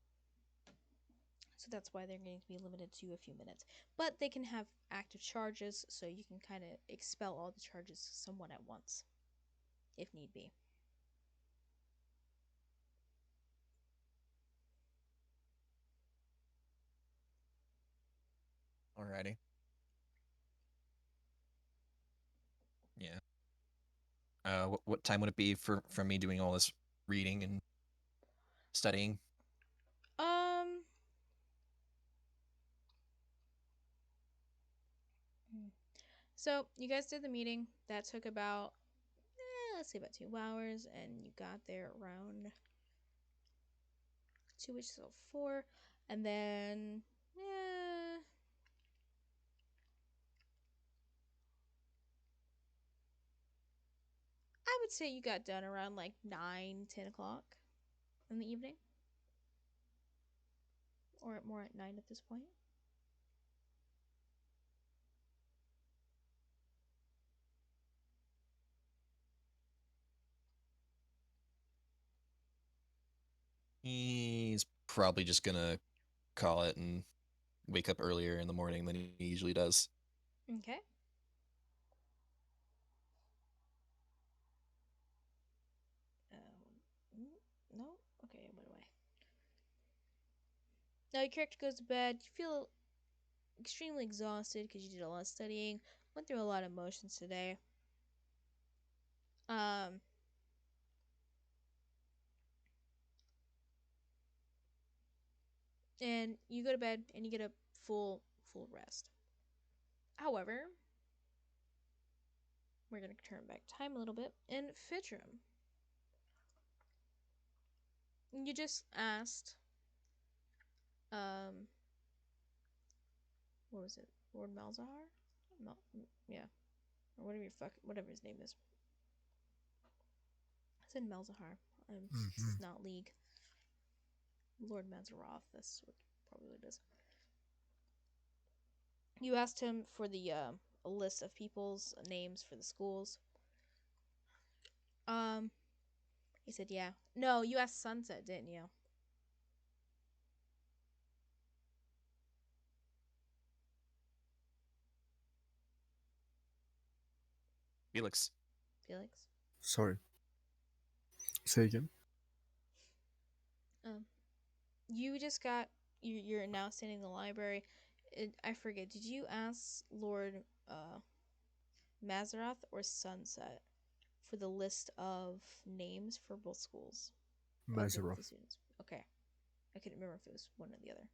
So that's why they're going to be limited to a few minutes. But they can have active charges, so you can kind of expel all the charges somewhat at once, if need be. Alrighty. Yeah. What time would it be for me doing all this reading and studying? Um. So you guys did the meeting. That took about, let's say, about 2 hours, and you got there around 2, which is 4, and then, I would say you got done around like 9-10 o'clock in the evening, or more at 9 at this point. probably just gonna call it and wake up earlier in the morning than he usually does. Okay. No. Okay. What do I? Now your character goes to bed. You feel extremely exhausted because you did a lot of studying, went through a lot of emotions today. Um, and you go to bed and you get a full rest. However, we're gonna turn back time a little bit. In Fitrum, you just asked, um, what was it, Lord Malzahar? Yeah, or whatever his name is. I said Malzahar. This is not League. Lord Mazaroth. That's what probably what it is. You asked him for the a list of people's names for the schools. Um, he said, "Yeah." No, you asked Sunset, didn't you? Felix. Felix. Sorry. Say again. Um, you just got. You're now standing in the library. I forget. Did you ask Lord Mazaroth or Sunset for the list of names for both schools of the Mazaroth. students? Okay, I couldn't remember if it was one or the other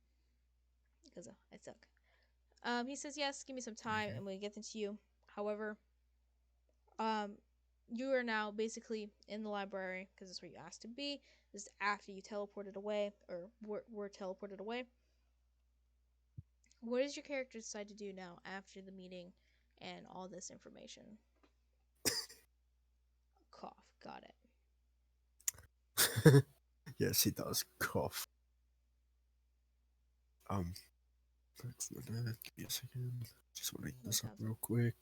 because I suck. He says yes. Give me some time, and we'll get into you. However, um, you are now basically in the library because that's where you asked to be. This is after you teleported away or were teleported away. What does your character decide to do now after the meeting and all this information? Cough. Got it. Yes, he does cough. Give me a second. Just want to get No this up tabs. real quick.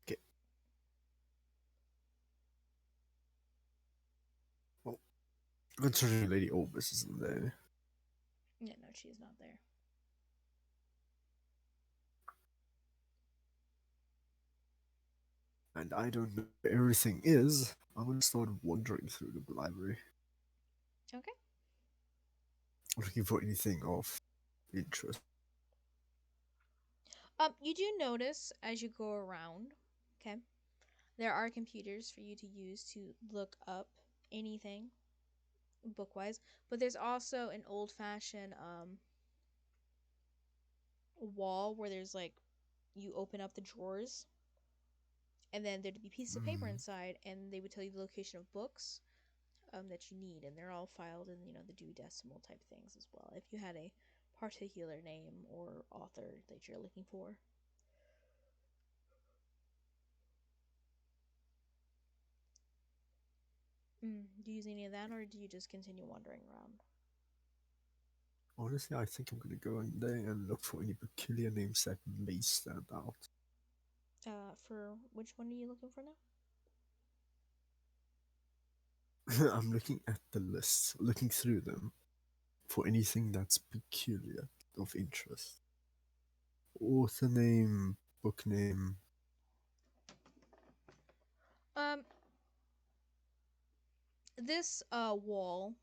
Okay. Well, considering Lady Orbis isn't there. Yeah, no, she's not there. And I don't know where everything is, I'm gonna start wandering through the library, Okay. looking for anything of interest. You do notice as you go around, okay, there are computers for you to use to look up anything book wise, but there's also an old fashioned wall where there's like you open up the drawers and then there'd be pieces of paper inside and they would tell you the location of books that you need, and they're all filed in the Dewey Decimal type things as well if you had a particular name or author that you're looking for. Do you use any of that, or do you just continue wandering around? Honestly, I think I'm gonna go in there and look for any peculiar names that may stand out. For which one are you looking for now? I'm looking at the lists, looking through them for anything that's peculiar of interest. Author name, book name. Um, this wall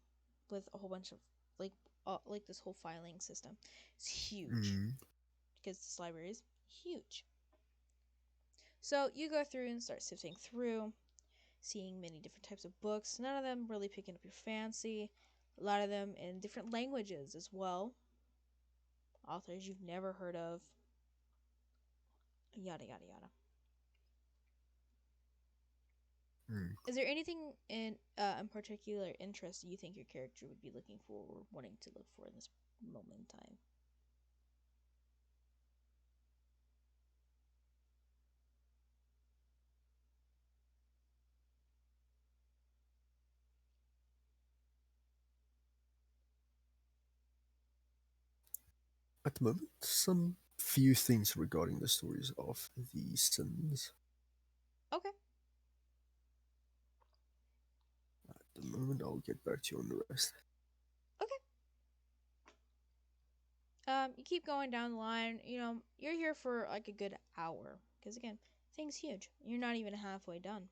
with a whole bunch of like this whole filing system is huge because this library is huge. So you go through and start sifting through, seeing many different types of books. None of them really picking up your fancy. A lot of them in different languages as well. Authors you've never heard of. Yada yada yada. Is there anything in particular interest you think your character would be looking for or wanting to look for in this moment in time? At the moment, some few things regarding the stories of the sins. Okay. At the moment, I'll get back to you on the rest. Okay. You keep going down the line. You know, you're here for like a good hour because again, thing's huge. You're not even halfway done.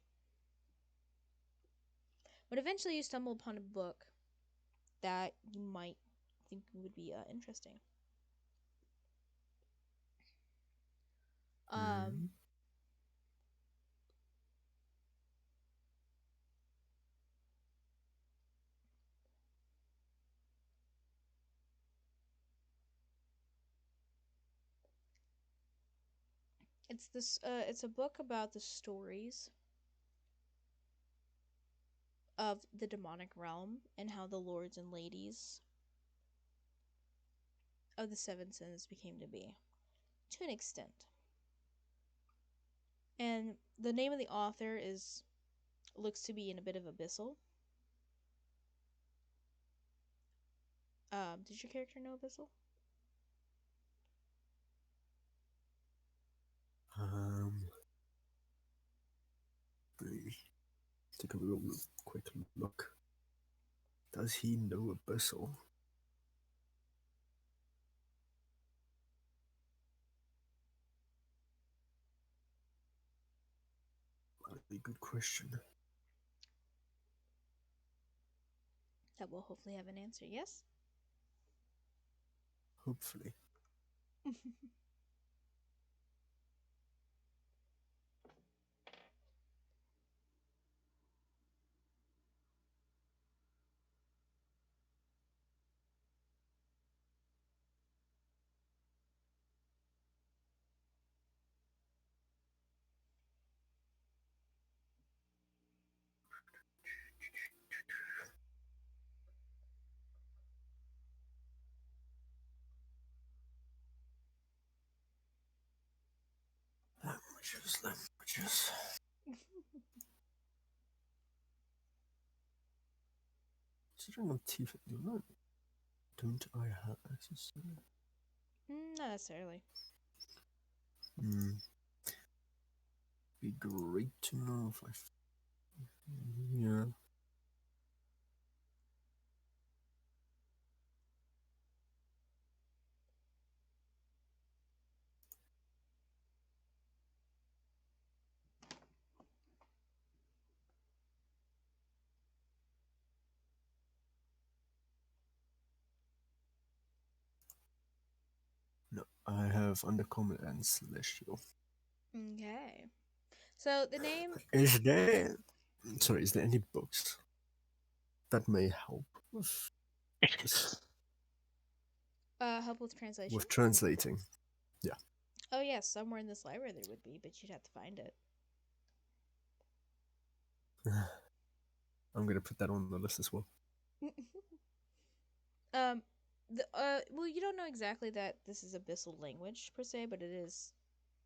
But eventually, you stumble upon a book that you might think would be interesting. Mhm. It's this. It's a book about the stories of the demonic realm and how the lords and ladies of the seven sins became to be, to an extent. And the name of the author is looks to be in a bit of abyssal. Did your character know abyssal? Let me take a real quick look. Does he know Abyssal? Very good question. That will hopefully have an answer. Yes. Hopefully. Languages. Considering I'm teeth at the moment, don't I have access to that? Not necessarily. Be great to know if I. Yeah. No, I have Undercommon and Celestial. Okay. So the name Is there. Sorry, is there any books that may help with just help with translation. with translating? Yeah. Oh yes, somewhere in this library there would be, but you'd have to find it. I'm gonna put that on the list as well. Well, you don't know exactly that this is abyssal language per se, but it is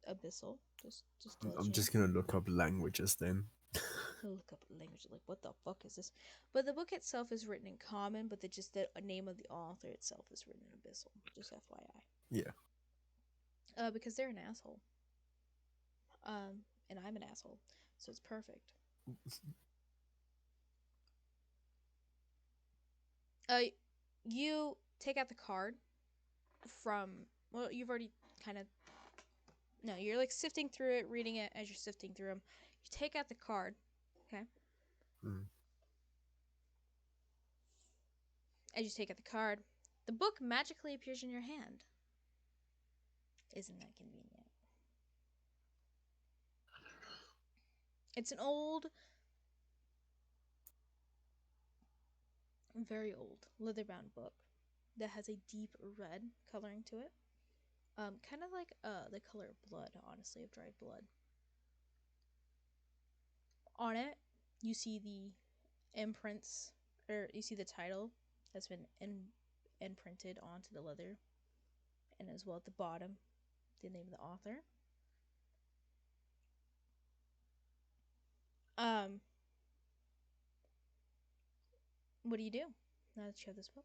abyssal. Just to let I'm you know. just gonna look up languages then. Look up language like what the fuck is this? But the book itself is written in common, but the name of the author itself is written in abyssal. Just FYI. Yeah. Because they're an asshole. And I'm an asshole, so it's perfect. Uh, you take out the card from. Well, you've already kind of. No, you're like sifting through it, reading it as you're sifting through them. You take out the card, okay? Mm. As you take out the card, the book magically appears in your hand. Isn't that convenient? It's an old, very old, leather-bound book that has a deep red coloring to it. Kind of like the color of blood, honestly, of dried blood. On it, you see the imprints, or you see the title that's been imprinted onto the leather, and as well at the bottom, the name of the author. Um, what do you do now that you have this book?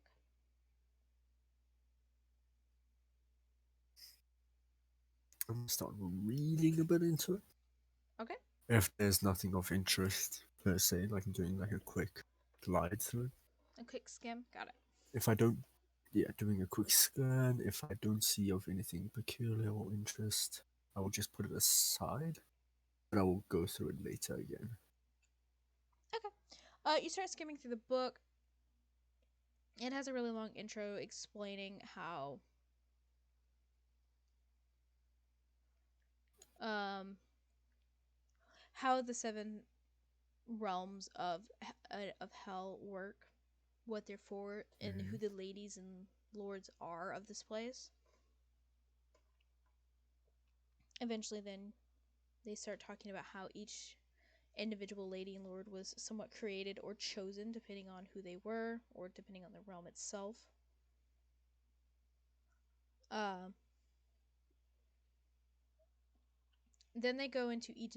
I'm gonna start reading a bit into it. Okay. If there's nothing of interest per se, like I'm doing like a quick glide through it. A quick skim. Got it. If I don't, yeah, doing a quick scan. If I don't see of anything peculiar or interest, I will just put it aside, and I will go through it later again. Okay. You start skimming through the book. It has a really long intro explaining um how the seven realms of hell work, what they're for, and who the ladies and lords are of this place. Eventually, then they start talking about how each individual lady and lord was somewhat created or chosen depending on who they were or depending on the realm itself. Uh, then they go into each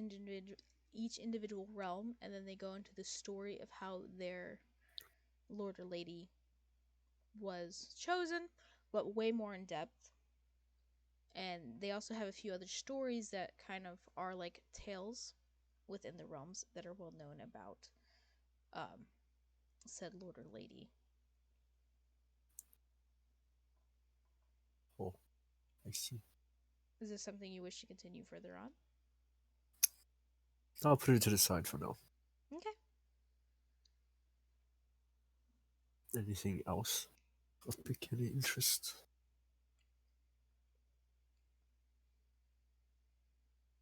individual realm, and then they go into the story of how their lord or lady was chosen, but way more in depth. And they also have a few other stories that kind of are like tales within the realms that are well known about um, said lord or lady. Oh, I see. Is this something you wish to continue further on? I'll put it to the side for now. Okay. Anything else of peculiar interest?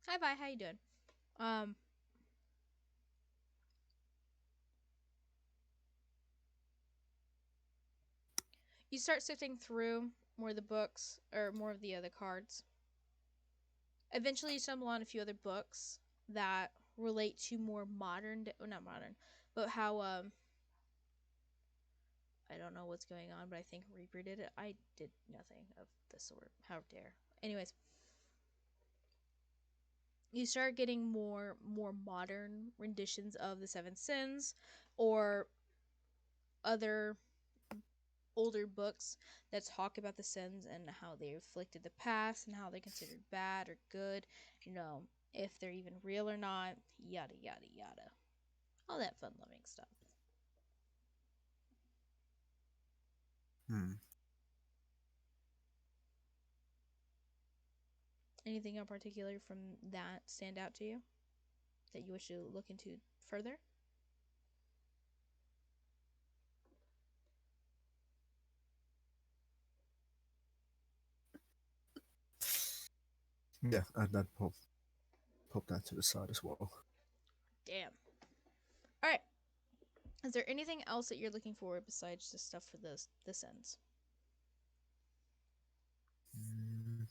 Hi, bye. How you doing? Um, you start sifting through more of the books or more of the other cards. Eventually, you stumble on a few other books that relate to more modern, well, not modern, but how I don't know what's going on, but I think Reaper did it. I did nothing of the sort. How dare. Anyways, you start getting more modern renditions of the seven sins or other older books that talk about the sins and how they afflicted the past and how they're considered bad or good, if they're even real or not, yada yada yada. All that fun loving stuff. Hmm. Anything in particular from that stand out to you that you wish to look into further? Yeah, and that pop that to the side as well. Damn. All right. Is there anything else that you're looking for besides the stuff for the sins? Mm.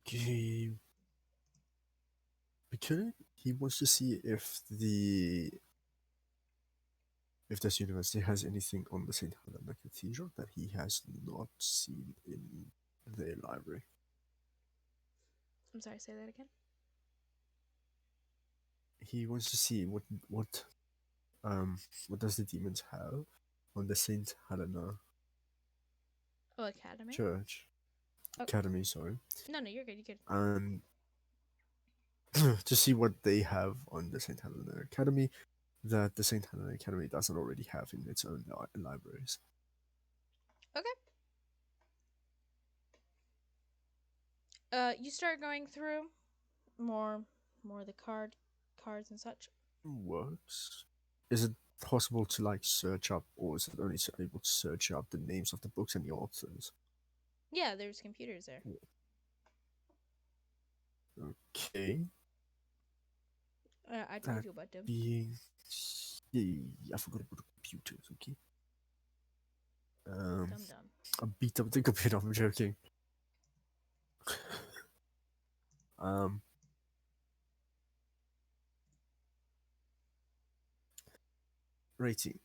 He because he wants to see if this university has anything on the St. Helena Cathedral that he has not seen in their library. I'm sorry, say that again. He wants to see what does the demons have on the St. Helena Oh, Academy? Church Oh. Academy, sorry, No, you're good, you're good. and to see what they have on the St. Helena Academy that the St. Helena Academy doesn't already have in its own libraries. Okay. You start going through more of the cards and such. Works. Is it possible to like search up, or is it only able to search up the names of the books and the authors? Yeah, there's computers there. Okay. I told That you about them. being, yeah, I forgot about the computers. Okay. Dum dum. I beat up the computer. I'm joking. um. Rating.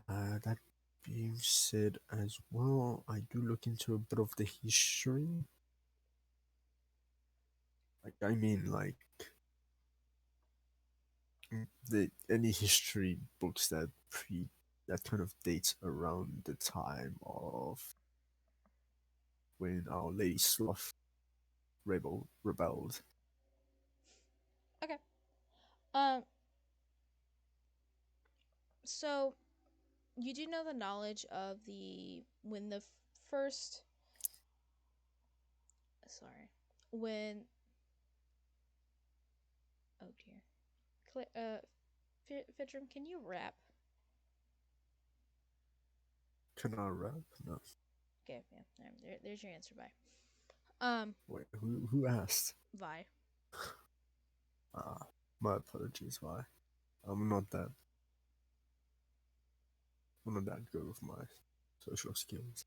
That being said, as well, I do look into a bit of the history. Like, I mean, like the any history books that kind of dates around the time of when our Lady Sloth rebelled. Okay. Um. So you do know the knowledge of the when the first. Sorry. When. Oh dear. Fitrum, can you rap? Can I rap? No. Okay, yeah. There's your answer. Bye. Wait, who asked? Vi. Ah, my apologies. Why? I'm not that. I'm not that good with my social skills.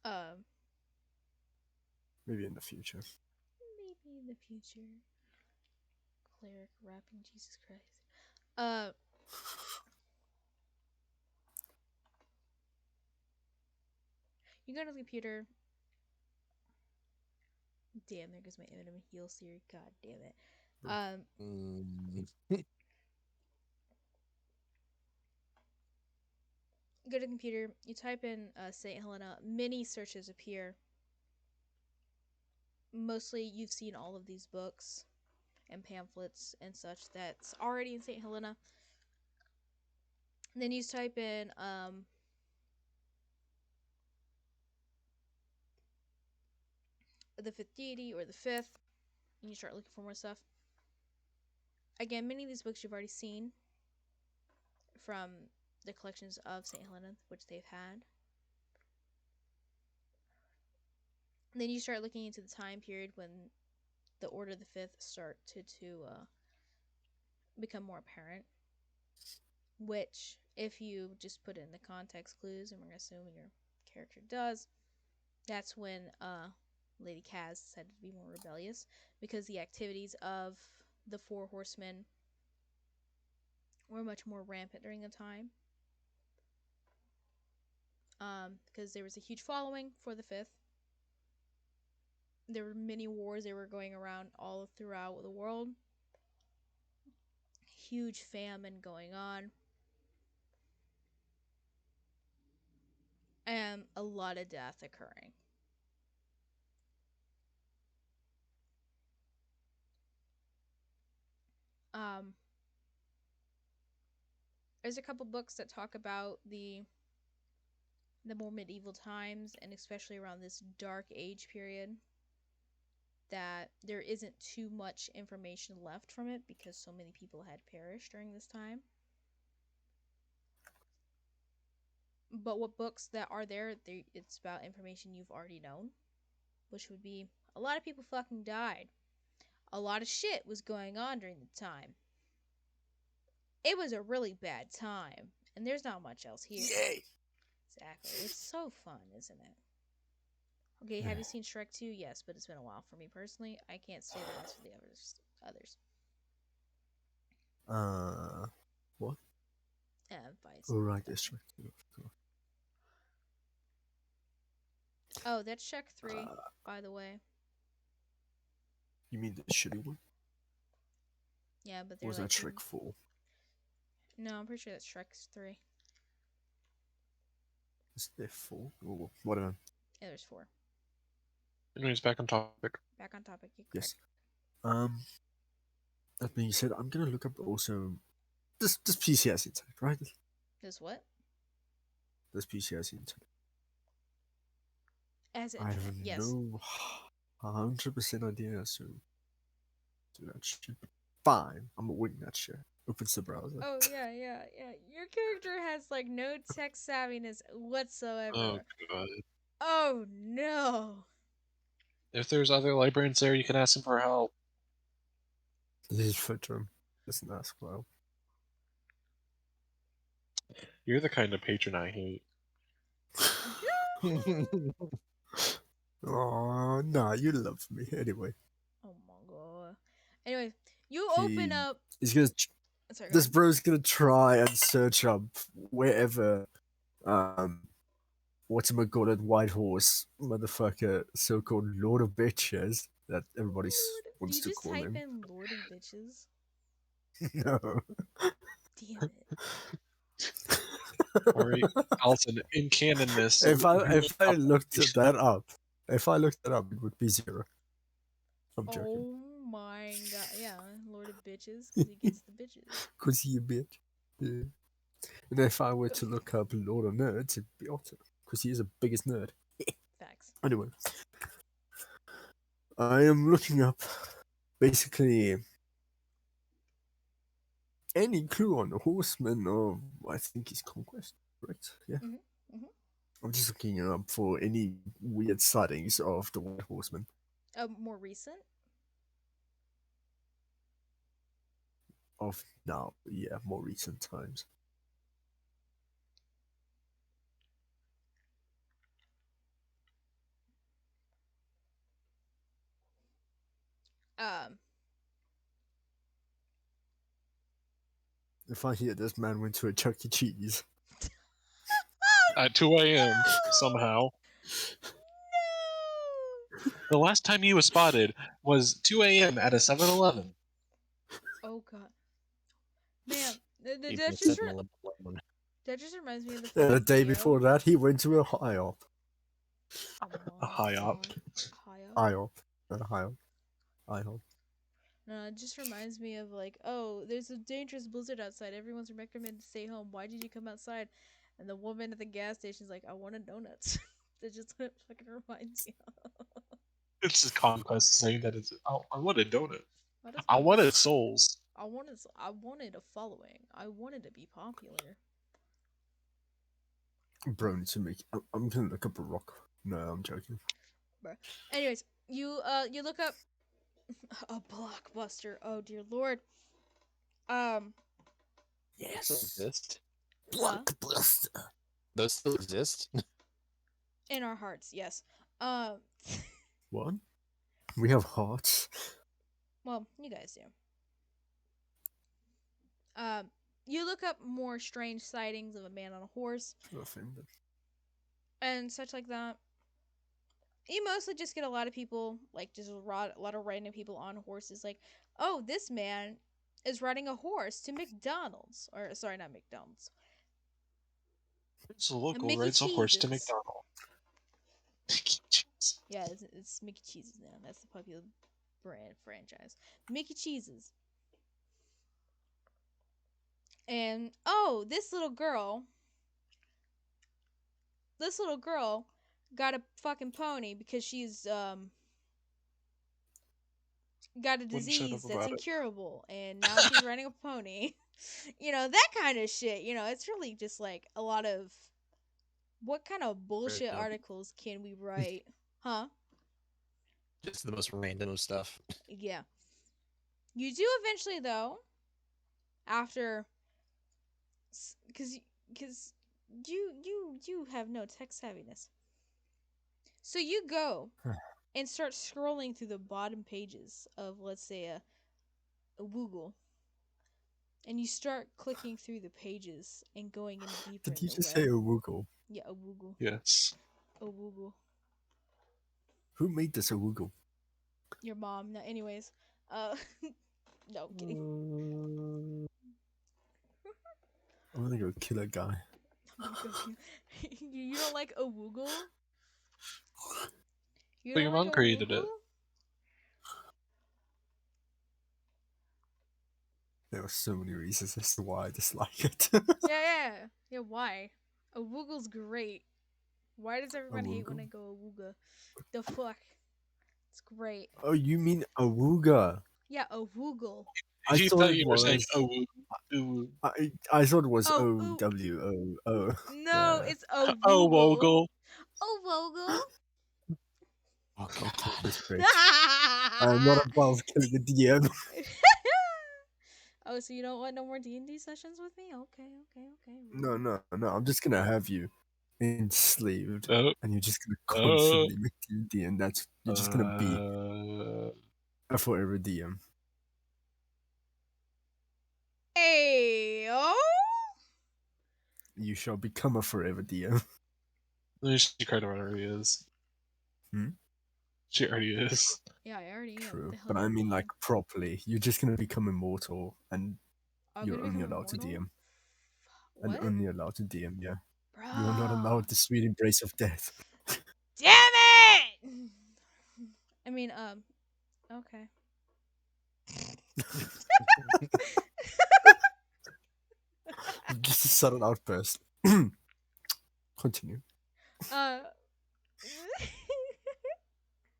um. Maybe in the future. Maybe in the future. Cleric rapping, Jesus Christ. Uh. You go to the computer. Damn, there goes my enemy heal theory. God damn it. Mm. You go to the computer. You type in St. Helena. Many searches appear. Mostly, you've seen all of these books and pamphlets and such that's already in St. Helena. And then you type in the fifth deity or the fifth, and you start looking for more stuff. Again, many of these books you've already seen from the collections of St. Helena, which they've had. And then you start looking into the time period when the Order of the Fifth started to become more apparent. Which, if you just put in the context clues, and we're assuming your character does, that's when Lady Kaz decided to be more rebellious because the activities of the Four Horsemen were much more rampant during the time. Because there was a huge following for the Fifth. There were many wars that were going around all throughout the world. Huge famine going on. And a lot of death occurring. There's a couple books that talk about the more medieval times, and especially around this dark age period, that there isn't too much information left from it because so many people had perished during this time. But what books that are there, it's about information you've already known, which would be a lot of people fucking died. A lot of shit was going on during the time. It was a really bad time, and there's not much else here. Yay! Exactly. It's so fun, isn't it? Okay, have you seen Shrek 2? Yes, but it's been a while for me personally. I can't say that as for the others. What? Vice. Oh, right, that's Shrek 2. Oh, that's Shrek 3, by the way. You mean the shitty one? Yeah, but Or they're was like... that Shrek 4? No, I'm pretty sure that's Shrek 3. Is there 4? Or whatever. Yeah, there's 4. Anyways, back on topic. Back on topic, you're Yes. correct. That being said, I'm gonna look up also this PCS insight, right? This what? This PCS insight. As in, I have yes. no 100% idea, so do that shit. Fine, I'm gonna wing that shit. Opens the browser. Oh, yeah. Your character has, like, no tech savviness whatsoever. Oh god. Oh, no. If there's other librarians there, you can ask them for help. This is Fitrum. Doesn't ask well. You're the kind of patron I hate. Oh, nah, you love me anyway. Oh, my god. Anyway, you open up... He's gonna. Sorry, This bro's gonna try and search up wherever, whatchamacallit, White Horse, motherfucker, so-called Lord of Bitches that everybody Lord. Do wants you to just call type him. in Lordy Bitches? No. Damn it. All right, Alton, in canonness. If I who if I is looked the- that up, it would be 0. I'm joking. Oh my god. Yeah, Lord of Bitches, because he gets the bitches. Cause he a bitch. Yeah. And if I were to look up Lord of Nerds, it'd be Otto. Cause he is the biggest nerd. Facts. Anyway, I am looking up basically any clue on the horseman of I think his conquest, right? Yeah. Mhm, mhm. I'm just looking up for any weird sightings of the White Horseman. More recent? Of now, yeah, more recent times. Um, If I hear this man went to a Chuck E. Cheese, at 2 a.m. somehow. No! The last time he was spotted was 2 a.m. at a 7-Eleven. Oh god. Man, He that puts just, it in a lemon alone. that just reminds me of the the fucking day video. before that, he went to a high op. Oh A high my op. god. High up? IOP, not a high op. IHOP. No, it just reminds me of like, oh, there's a dangerous blizzard outside. Everyone's recommended to stay home. Why did you come outside? And the woman at the gas station's like, I wanted donuts. That's just what it fucking reminds me of. It's a conquest saying that it's. Oh, I wanted donut. Why does I my- wanted souls. I wanted a following. I wanted to be popular. Bro, need to make. I'm gonna look up a rock. No, I'm joking. Anyways, you look up a blockbuster. Oh dear lord. Still exist? Blockbuster. Those still exist? In our hearts, yes. Um, What? We have hearts. well, you guys do. You look up more strange sightings of a man on a horse Offended. and such like that. You mostly just get a lot of people, like just a lot of random people on horses, like, oh, this man is riding a horse to McDonald's, or sorry, not McDonald's. It's a local Mickey rides a horse to Cheese's. McDonald's. Mickey Cheese. Yeah, it's Mickey Cheese's now. That's the popular brand franchise. Mickey Cheese's. And oh, this little girl got a fucking pony because she's got a Wouldn't shut up disease that's about it. incurable, and now she's riding a pony. That kind of shit. It's really just like a lot of what kind of bullshit Random. articles can we write, huh? Just the most random of stuff. Yeah. You do eventually though, after, because you have no tech savviness. So you go and start scrolling through the bottom pages of, let's say, a Google, and you start clicking through the pages and going in deeper Did in you the just web. say a woogle? Yeah, a Google. Yes. A Google. Who made this a woogle? Your mom. No, anyways. No, I'm kidding. I'm gonna go kill a guy. You don't like a Woogle? You But don't your like mom a created it. Woogle? There are so many reasons as to why I dislike it. Yeah, why? A Woogle's great. Why does everyone hate when I Woogle? go a Wooga? The fuck? It's great. Oh, you mean a wooga? Yeah, a Woogle. I He thought thought it you were saying, was. oh, ooh, I thought it was Oh, O ooh. W O O. No, Yeah. it's a oh, Woogle. Woggle. Oh, Woggle. I'll kill this bitch. I'm not above killing a DM. Oh, so you don't want no more D&D sessions with me? Okay. No, no, no. I'm just gonna have you enslaved, Oh, and you're just gonna oh, constantly make D&D, and that's you're just gonna be uh, a forever DM. Hey, oh. You shall become a forever DM. she kind of already is. Hmm? She already is. Yeah, I already am. What True, the hell but do I you mean mean? like properly. You're just gonna become immortal, and I'm you're gonna only become allowed to immortal? DM. And What? only allowed to DM, yeah. Bro. You are not allowed the sweet embrace of death. Damn it! I mean, okay. Just a sudden outburst. Continue. uh,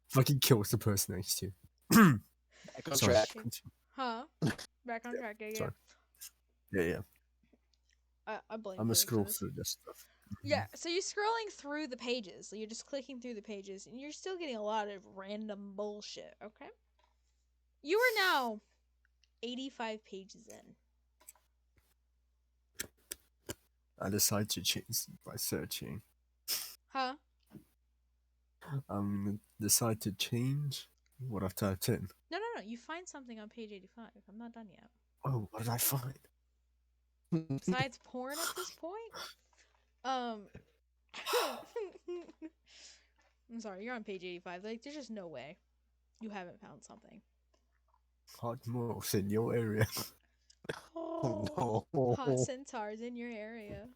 Fucking kills the person next to you. Back on Sorry, track. continue. huh? Back on track. Yeah, Sorry. Yeah. I blame I'm gonna Billy for scroll this. through this stuff. Yeah, so you're scrolling through the pages. So you're just clicking through the pages, and you're still getting a lot of random bullshit, okay? You are now 85 pages in. I decide to change by searching. Huh? Decide to change what I've typed in. No. You find something on page 85. I'm not done yet. Oh, what did I find? Besides porn at this point? I'm sorry, you're on page 85. Like, there's just no way you haven't found something. Hot moves in your area. Oh, No. hot centaurs in your area.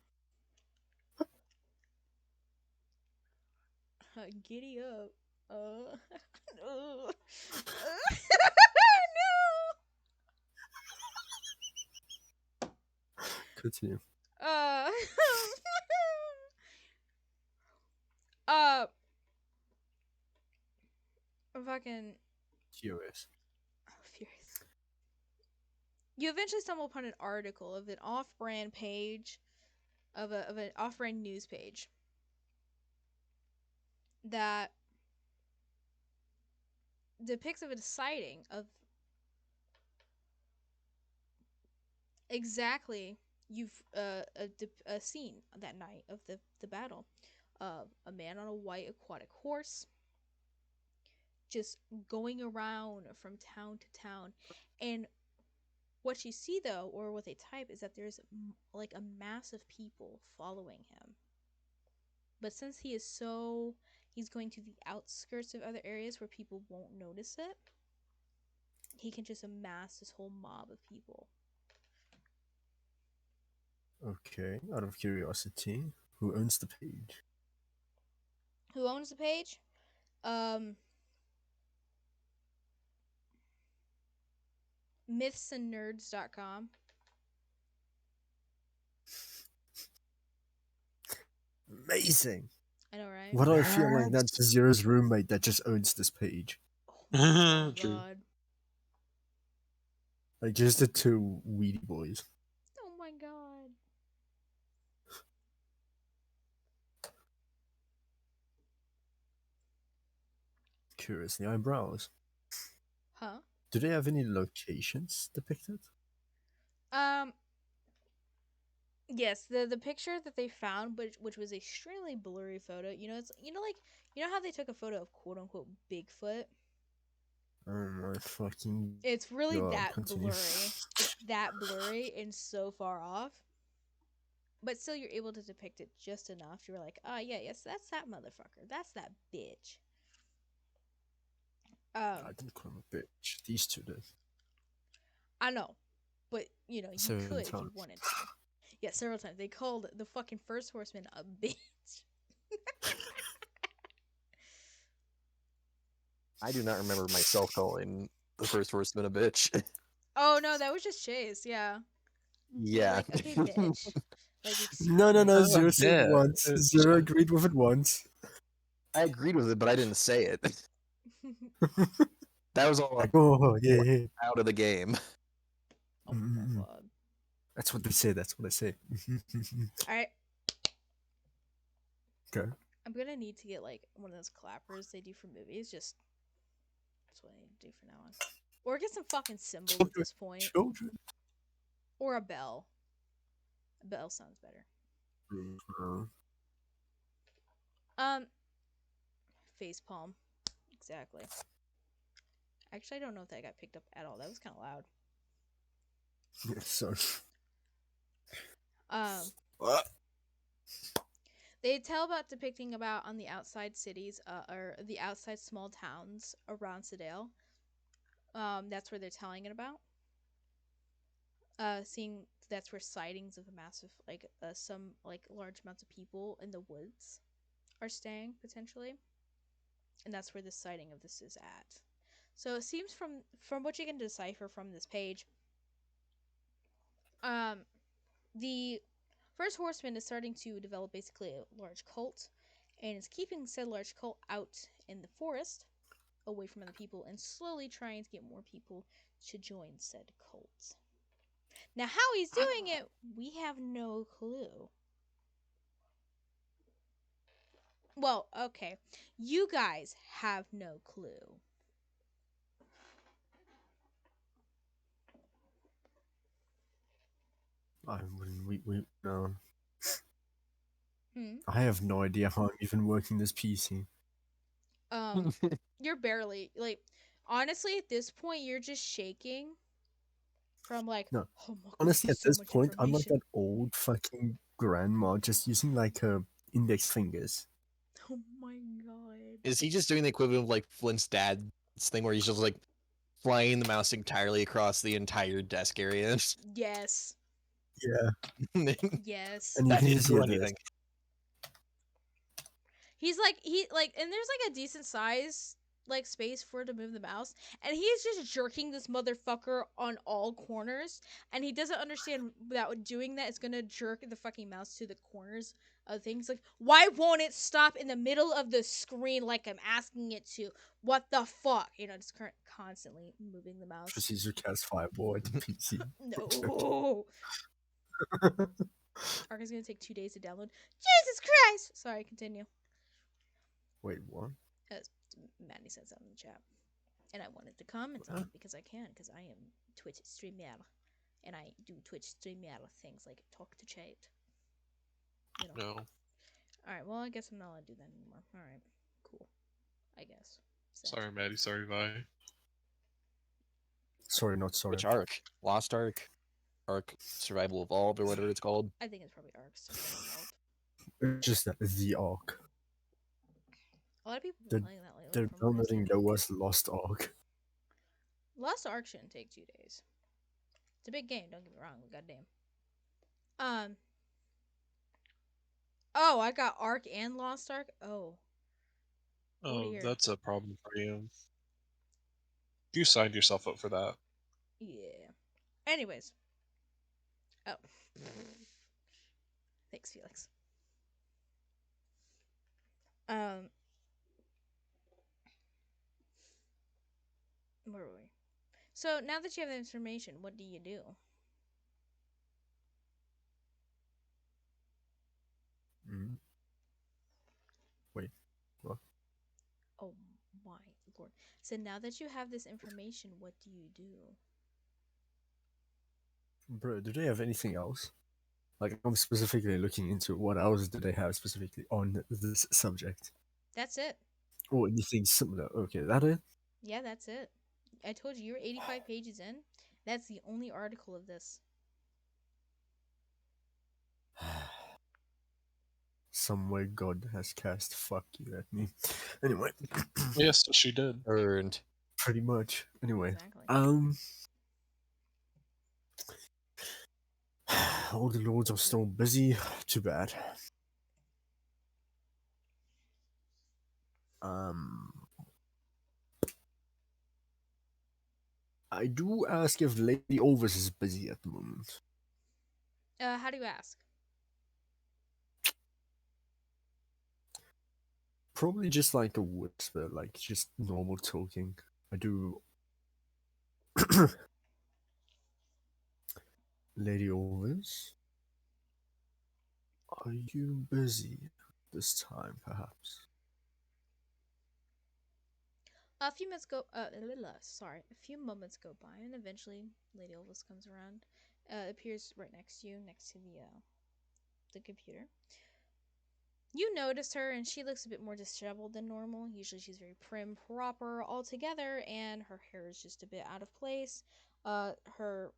Giddy up. No. Continue. Uh, uh, fucking Curious. furious. You eventually stumble upon an article of an off-brand page, of an off-brand news page that depicts of a sighting of exactly a scene that night of the battle. A man on a white aquatic horse just going around from town to town. And what you see, though, or what they type, is that there's like a mass of people following him. But since he's going to the outskirts of other areas where people won't notice it, he can just amass this whole mob of people. Okay, out of curiosity, who owns the page? Who owns the page? Mythsandnerds.com. Amazing. I know, right? What do I feel like? Nerds. That's Zero's roommate that just owns this page. Oh my True. god. Like just the two weedy boys. Oh my god. Curious, the eyebrows. Huh? Do they have any locations depicted? Yes, the picture that they found, which was a extremely blurry photo. It's how they took a photo of quote unquote Bigfoot. Oh my fucking It's really God, that continue. blurry. It's that blurry and so far off. But still, you're able to depict it just enough. You're like, oh yeah, yes, that's that motherfucker. That's that bitch. I didn't call him a bitch. These two did. I know, but you Several could if you times. wanted to. Yeah, several times. They called the fucking first horseman a bitch. I do not remember myself calling the first horseman a bitch. Oh no, that was just Chase. Yeah. Yeah. Like, okay, bitch. Like, excuse No, me. Zero said yeah, it once. it's- Zero agreed with it once. I agreed with it, but I didn't say it. That was all Like, oh, yeah. out of the game. Oh my god. That's what they say. All right. Okay. I'm gonna need to get like one of those clappers they do for movies. Just that's what I need to do for now on. Or get some fucking cymbals at this point. Children. Or a bell. A bell sounds better. Facepalm. Exactly. Actually, I don't know if that got picked up at all. That was kind of loud. Yeah, sorry. What? They tell about depicting about on the outside cities, or the outside small towns around Sedale. That's where they're telling it about. Seeing that's where sightings of a massive some large amounts of people in the woods are staying potentially, and that's where the sighting of this is at. So it seems from what you can decipher from this page, um, the first horseman is starting to develop basically a large cult, and is keeping said large cult out in the forest, away from other people, and slowly trying to get more people to join said cult. Now, how he's doing it, we have no clue. Well, okay, you guys have no clue. I wouldn't. We no. Hmm. I have no idea how I'm even working this PC. You're barely honestly at this point you're just shaking from No, oh my god, honestly, there's at so this much point, I'm like information. that old fucking grandma just using like her index fingers. Oh my god. Is he just doing the equivalent of like Flint's dad's thing where he's just like flying the mouse entirely across the entire desk area? Yes. Yeah, Yes. and you That can didn't just do hear this. anything. He's and there's a decent size space for it to move the mouse, and he's just jerking this motherfucker on all corners, and he doesn't understand that doing that is gonna jerk the fucking mouse to the corners of things. Like, why won't it stop in the middle of the screen like I'm asking it to? What the fuck? Just constantly moving the mouse. Procedure cast fireball at the PC. No. Arc is gonna take 2 days to download. Jesus Christ! Sorry, continue. Wait, what? Maddie said something in the chat. And I wanted to comment on it because I can, because I am Twitch streamer. And I do Twitch streamer things like talk to chat. No. Alright, well, I guess I'm not allowed to do that anymore. Alright, cool. I guess. Sad. Sorry, Maddie. Sorry, Vi. Sorry, not sorry. Which arc? Lost Ark? Arc Survival Evolved or whatever it's called? I think it's probably Arc Survival Evolved. It's just the Ark. A lot of people have They're, been playing that lately. they're from what I've downloading seen. Noah's Lost Ark. Lost Ark shouldn't take 2 days. It's a big game, don't get me wrong, but goddamn. Oh, I got Ark and Lost Ark? Oh. Oh, dear. that's a problem for you. You signed yourself up for that. Yeah. Anyways. Oh. Thanks, Felix. Where were we? So now that you have the information, what do you do? Mm. Wait, what? Oh my lord. So now that you have this information, what do you do? Bro, do they have anything else? Like, I'm specifically looking into what else do they have specifically on this subject? That's it. Or anything similar. Okay, that it? Yeah, that's it. I told you, you're 85 pages in. That's the only article of this. Somewhere God has cast fuck you at me. Anyway. Yes, she did. Earned. Pretty much. Anyway. Exactly. All the lords are still busy. Too bad. I do ask if Lady Olvis is busy at the moment. How do you ask? Probably just like a whisper, like just normal talking. I do. Lady Olvis? Are you busy this time, perhaps? A few minutes go. Sorry. A few moments go by, and eventually, Lady Olvis comes around. Appears right next to you, next to the computer. You notice her, and she looks a bit more disheveled than normal. Usually, she's very prim, proper, all together, and her hair is just a bit out of place. Her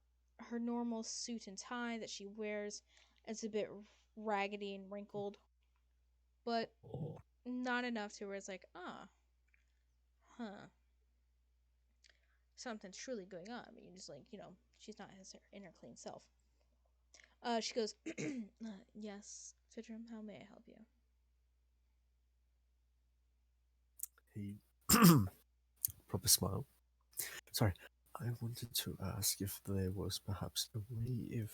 normal suit and tie that she wears is a bit raggedy and wrinkled, but not enough to where it's like, huh, something's truly going on. I mean, just she's not his inner clean self. She goes, yes, Fitram, how may I help you? He proper smile. Sorry, I wanted to ask if there was perhaps a way if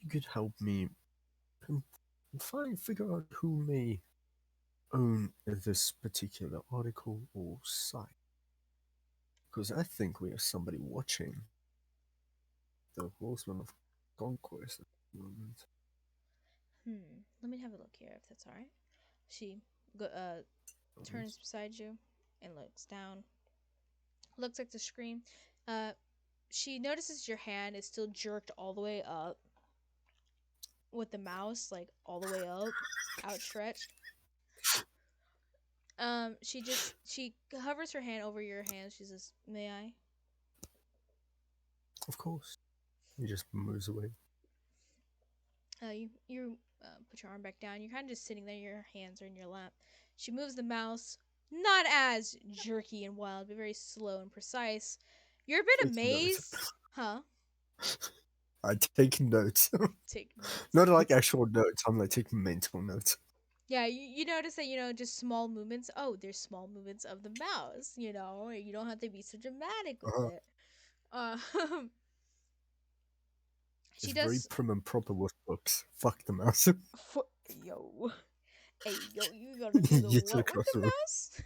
you could help me figure out who may own this particular article or site. Because I think we have somebody watching the Horseman of Conquest at the moment. Let me have a look here, if that's alright. She turns beside you and looks down. Looks at the screen. She notices your hand is still jerked all the way up, with the mouse like all the way up, outstretched. She hovers her hand over your hand. She says, "May I?" Of course. He just moves away. You put your arm back down. You're kind of just sitting there. Your hands are in your lap. She moves the mouse, not as jerky and wild, but very slow and precise. You're a bit Take notes. amazed, huh? I take notes. Take notes. Not like actual notes, I'm like taking mental notes. Yeah, you notice that, just small movements. Oh, there's small movements of the mouse, you don't have to be so dramatic with Uh-huh. it. She It's very does. prim and proper with books. Fuck the mouse. Yo. Hey, yo, you gonna do the Eat it what with across the the room. mouse?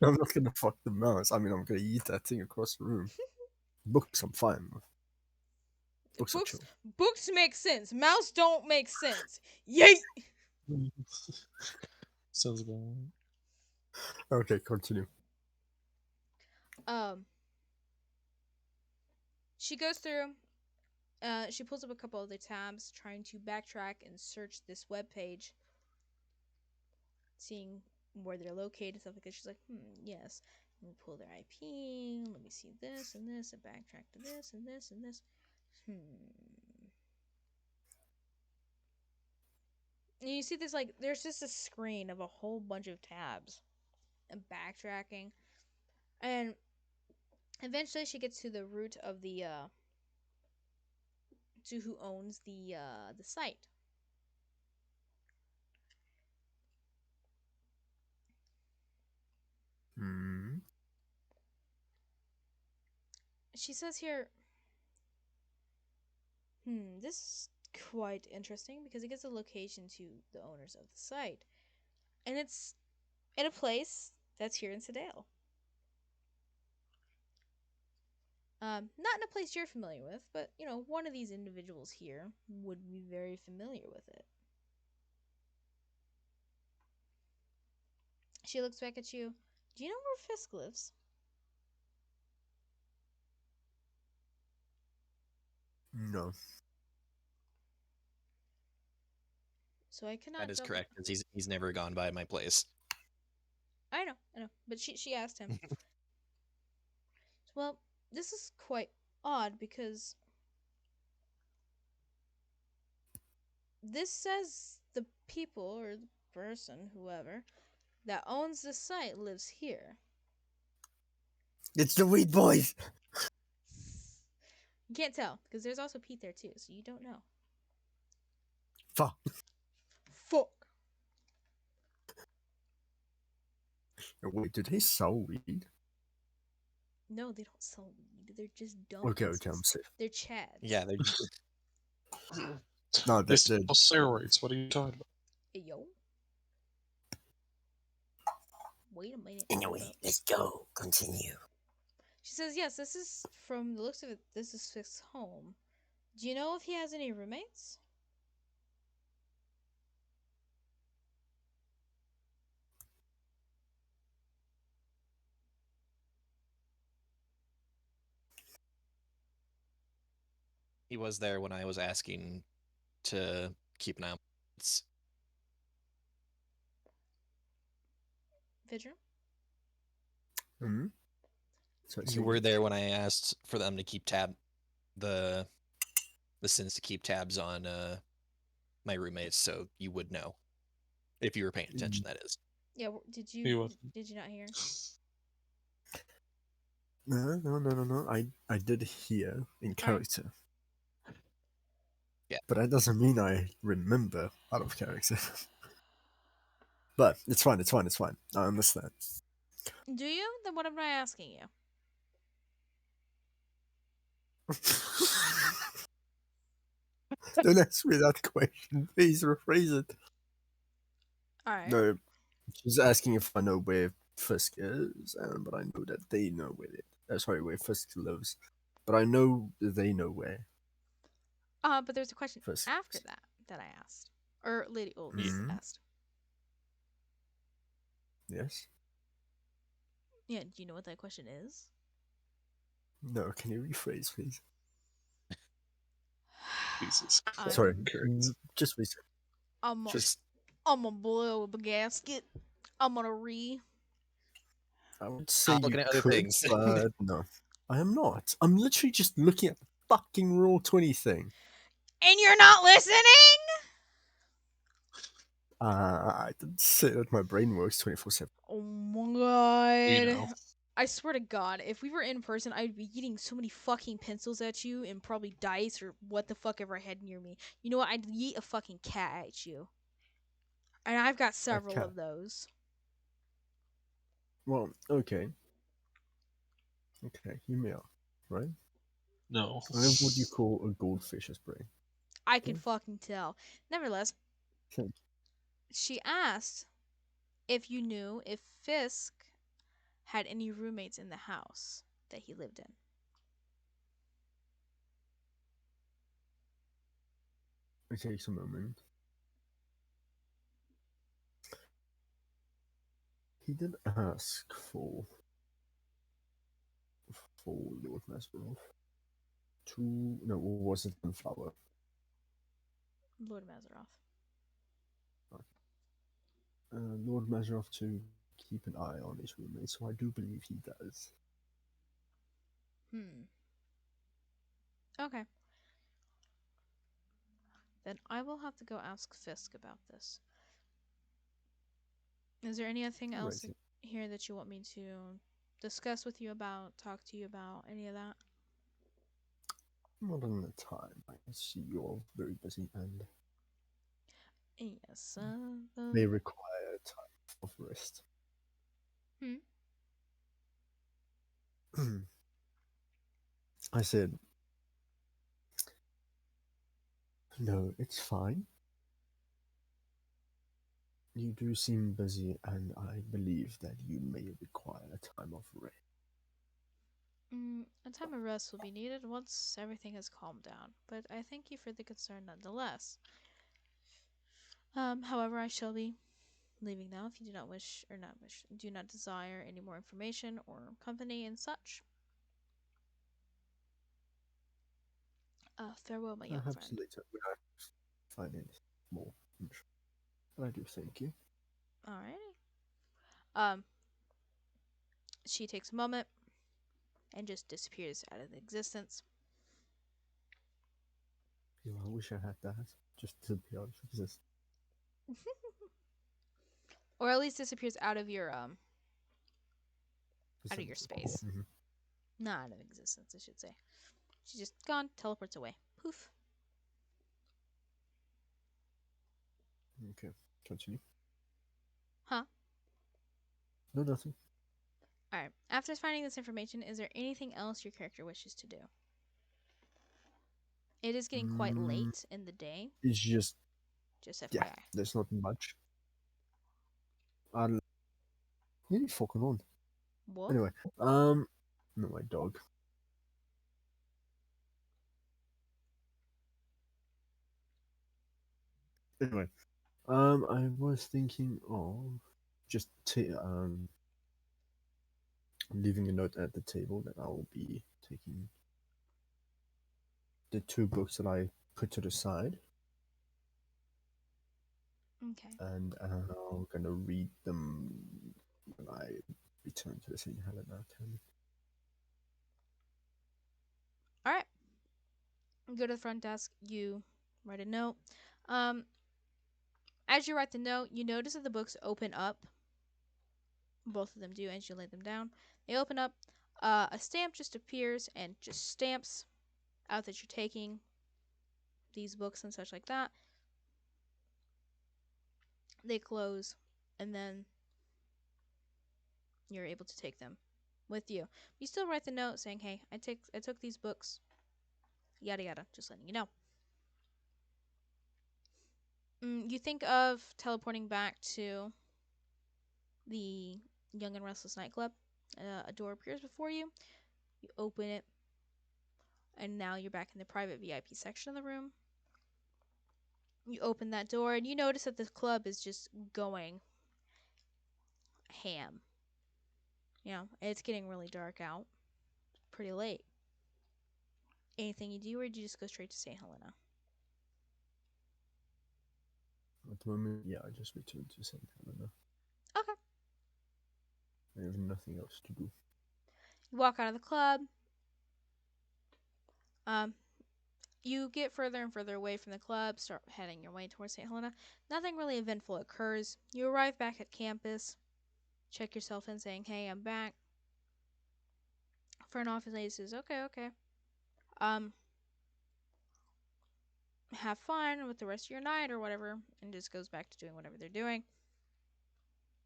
I'm not gonna fuck the mouse. I mean, I'm gonna eat that thing across the room. Books, I'm fine with. Books are Books chill. books make sense. Mouse don't make sense. Yay! Sounds about Okay, continue. She goes through. She pulls up a couple other tabs, trying to backtrack and search this web page, seeing where they're located and stuff like that. She's like, yes. Let me pull their IP. Let me see this and this, and backtrack to this and this and this. And you see this, like, there's just a screen of a whole bunch of tabs and backtracking, and eventually she gets to the root of the to who owns the site. Hmm. She says here, this is quite interesting because it gives a location to the owners of the site, and it's in a place that's here in Sedale. Not in a place you're familiar with, but one of these individuals here would be very familiar with it. She looks back at you. Do you know where Fisk lives? No. So I cannot That is double. correct, because he's never gone by my place. I know. But she asked him. Well, this is quite odd because this says the people or the person, whoever, that owns the site lives here. It's the Weed Boys! You can't tell because there's also Pete there too, so you don't know. Fuck. Fuck. Wait, do they sell weed? No, they don't sell weed. They're just Okay, dumbasses. I'm safe. They're chads. Yeah, they're No, They sell steroids. What are you talking about? Hey, yo. Wait a minute. Anyway, let's go. Continue. She says, yes, this is, from the looks of it, this is Fisk's home. Do you know if he has any roommates? he was there when I was asking to keep an eye on it. Vidra? Hmm? So You were there when I asked for them to keep the Sins to keep tabs on my roommates, so you would know if you were paying attention. That is. Yeah, did He you wasn't. did you not hear? No. I did hear in character. But that doesn't mean I remember out of character. But it's fine. It's fine. It's fine. I understand. Do you? Then what am I asking you? Don't ask me that question. Please rephrase it. All right. No, she's asking if I know where Fisk is, but I know that they know where it. Sorry, where Fisk lives. But I know they know where But there's a question Fisk after is. that I asked, or Lady Olds Mhm. asked. Yes. Yeah. Do you know what that question is? No, can you rephrase, please? Jesus Sorry, I'm Christ. just reset. I'm a, Just, I'm gonna blow up a gasket. I'm gonna re. I would say Stop you looking at other could, things. but no, I am not. I'm literally just looking at the fucking Roll20 thing. And you're not listening. I didn't say that my brain works 24/7. Oh my We god. know. I swear to God, if we were in person, I'd be eating so many fucking pencils at you and probably dice or what the fuck ever I had near me. You know what? I'd eat a fucking cat at you. And I've got several cat. of those. Well, okay. Okay, hear me out, right? No. I have what you call a goldfish's brain. I can Okay. fucking tell. Nevertheless, Thank she asked if you knew if Fisk had any roommates in the house that he lived in. you. It takes a moment. He did ask for Lord Mazarov to no, or was it Sunflower? Lord Mazaroth. Lord Mazarov to keep an eye on his roommate, so I do believe he does. Okay. Then I will have to go ask Fisk about this. Is there anything else Alrighty. here that you want me to discuss with you about, talk to you about, any of that? Not in the time. I see you're very busy and Yes. may require time of rest. Hmm? I said, no, it's fine. You do seem busy, and I believe that you may require a time of rest. A time of rest will be needed once everything has calmed down, but I thank you for the concern nonetheless. However, I shall be leaving now if you do not wish, or not wish, do not desire any more information or company and such. Farewell, my young Perhaps friend. later when I find anything more. But I do thank you. Alrighty. Um, she takes a moment and just disappears out of existence. You know, I wish I had that, just to be honest with you. Or at least disappears out of your space. Mhm. Not out of existence, I should say. She's just gone, teleports away. Poof. Okay, continue. Huh? No, nothing. Alright. After finding this information, is there anything else your character wishes to do? It is getting quite late in the day, It's just, just yeah, FYI. there's not much. I'll really fucking on. What? Anyway, no, my dog. Anyway, I was thinking of just leaving a note at the table that I will be taking the two books that I put to the side, Okay. and I'm gonna read them when I return to the St. Helena Academy. Alright. Go to the front desk, you write a note. As you write the note, you notice that the books open up. Both of them do as you lay them down. They open up. A stamp just appears and just stamps out that you're taking these books and such like that. They close, and then you're able to take them with you. You still write the note saying, "Hey, I took these books, yada yada," just letting you know. You think of teleporting back to the Young and Restless nightclub. A door appears before you. You open it, and now you're back in the private VIP section of the room. You open that door, and you notice that the club is just going ham. You know, it's getting really dark out. Pretty late. Anything you do, or do you just go straight to St. Helena? At the moment, yeah, I just returned to St. Helena. Okay. I have nothing else to do. You walk out of the club. Um, you get further and further away from the club, start heading your way towards St. Helena. Nothing really eventful occurs. You arrive back at campus, check yourself in, saying, "Hey, I'm back." Front office lady says, "Okay, okay. Um, have fun with the rest of your night or whatever," and just goes back to doing whatever they're doing.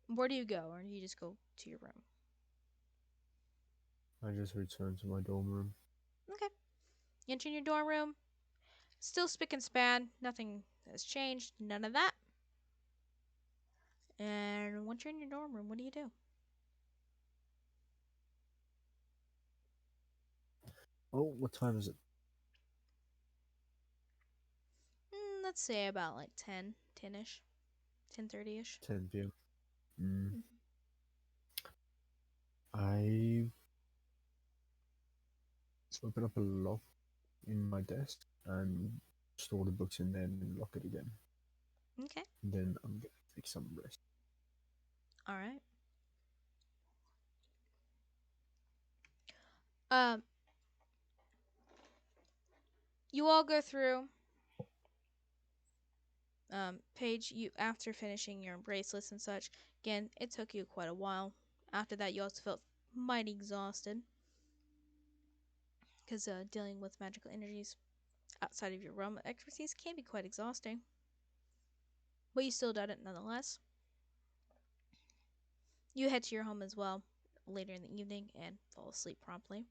Where do you go, or do you just go to your room? I just returned to my dorm room. Okay. You enter in your dorm room. Still spick and span. Nothing has changed. None of that. And once you're in your dorm room, what do you do? Oh, what time is it? Let's say about like 10-ish, 10:30ish. 10 p.m. I open up a lock in my desk and store the books in there and then lock it again. Okay. Then I'm gonna take some rest. All right. Um, you all go through. Paige, you after finishing your bracelets and such. Again, it took you quite a while. After that, you also felt mighty exhausted because dealing with magical energies outside of your realm of expertise can be quite exhausting. But you still did it nonetheless. You head to your home as well later in the evening and fall asleep promptly.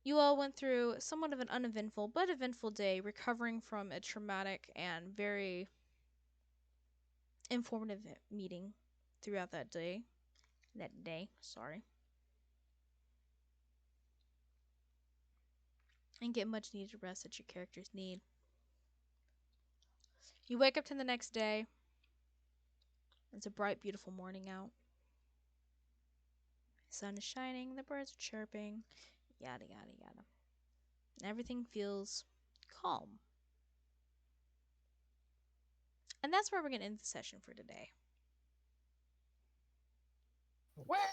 You all went through somewhat of an uneventful but eventful day, recovering from a traumatic and very informative meeting throughout that day. Sorry. And get much needed rest that your characters need. You wake up to the next day. It's a bright, beautiful morning out. The sun is shining, the birds are chirping, yada yada yada. Everything feels calm. And that's where we're going to end the session for today.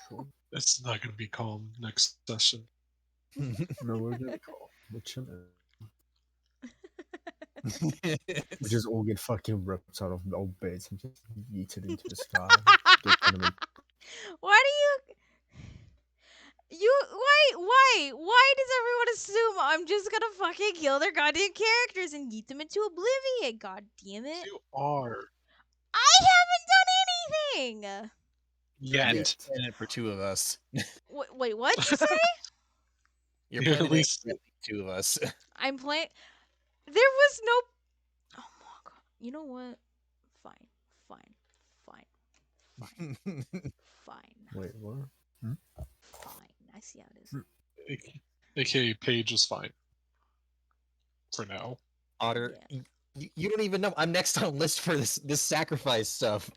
Sure. It's not going to be calm next session. No, we're gonna call. We're chilling. We just all get fucking ripped out of the old beds and just yeeted into the sky. Get enemy. Why do why does everyone assume I'm just gonna fucking kill their goddamn characters and yeet them into oblivion? God damn it. You are. I haven't done anything! You're at Yet. least planning it for two of us. Wait, what'd you say? You're You're at planning it least- for at least two of us. I'm playing. There was no. Oh my god. You know what? Fine. Wait, what? Fine. I see how it is. AKA Paige is fine. For now. Otter, Yeah. you don't even know. I'm next on the list for this sacrifice stuff.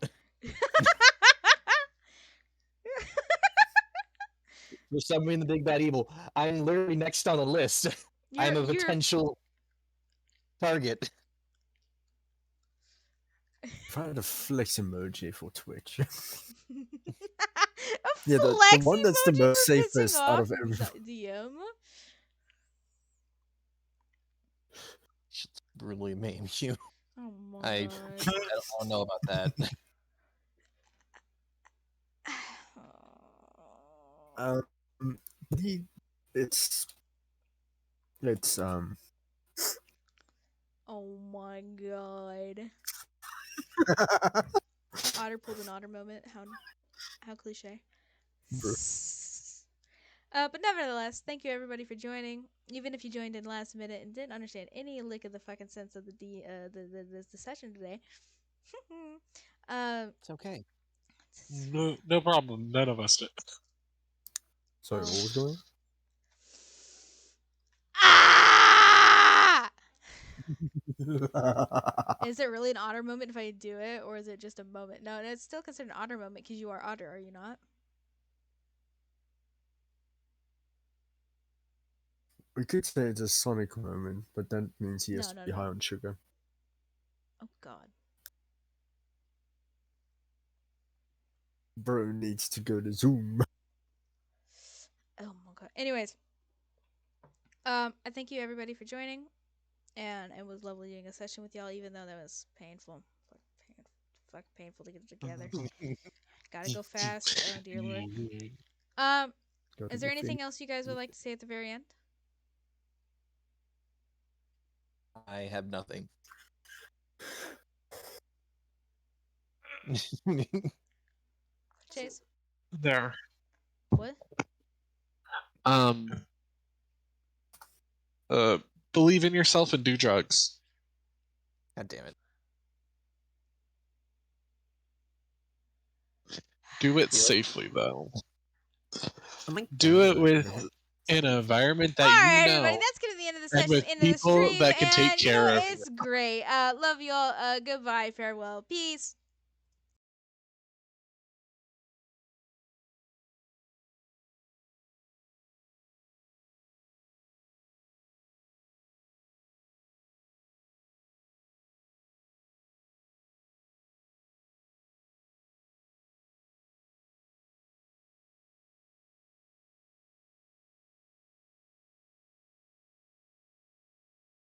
For summoning the big bad evil. I'm literally next on the list. I'm a potential target. If I had a flex emoji for Twitch. A Yeah, the flex one that's the emoji most for pissing safest out off of everyone. DM. Should brutally maim you. Oh my I god. don't know about that. Um, the it's Oh my god. Otter pulled an otter moment. How cliche. Bro. But nevertheless, thank you everybody for joining. Even if you joined in last minute and didn't understand any lick of the fucking sense of the session today. It's okay. No problem. None of us did. Sorry, what was going on? Ah! Is it really an otter moment if I do it, or is it just a moment? No, it's still considered an otter moment because you are otter, are you not? We could say it's a Sonic moment, but that means he has No, to no, be no. high on sugar. Oh god. Bro needs to go to Zoom. Oh my god. Anyways, I thank you everybody for joining, and it was lovely doing a session with y'all, even though that was painful. Fuck painful to get it together. Gotta go fast. Oh dear lord. Gotta Is there be anything fin- else you guys would like to say at the very end? I have nothing. Chase? There. What? Um. Believe in yourself and do drugs. God damn it. Do it safely though. I'm like, Do it damn, with man. an environment that Alright, you everybody, know, that's gonna be the end of the and session, with end of the people stream, that can take and you know care of it's great. Love y'all. Goodbye, farewell, peace.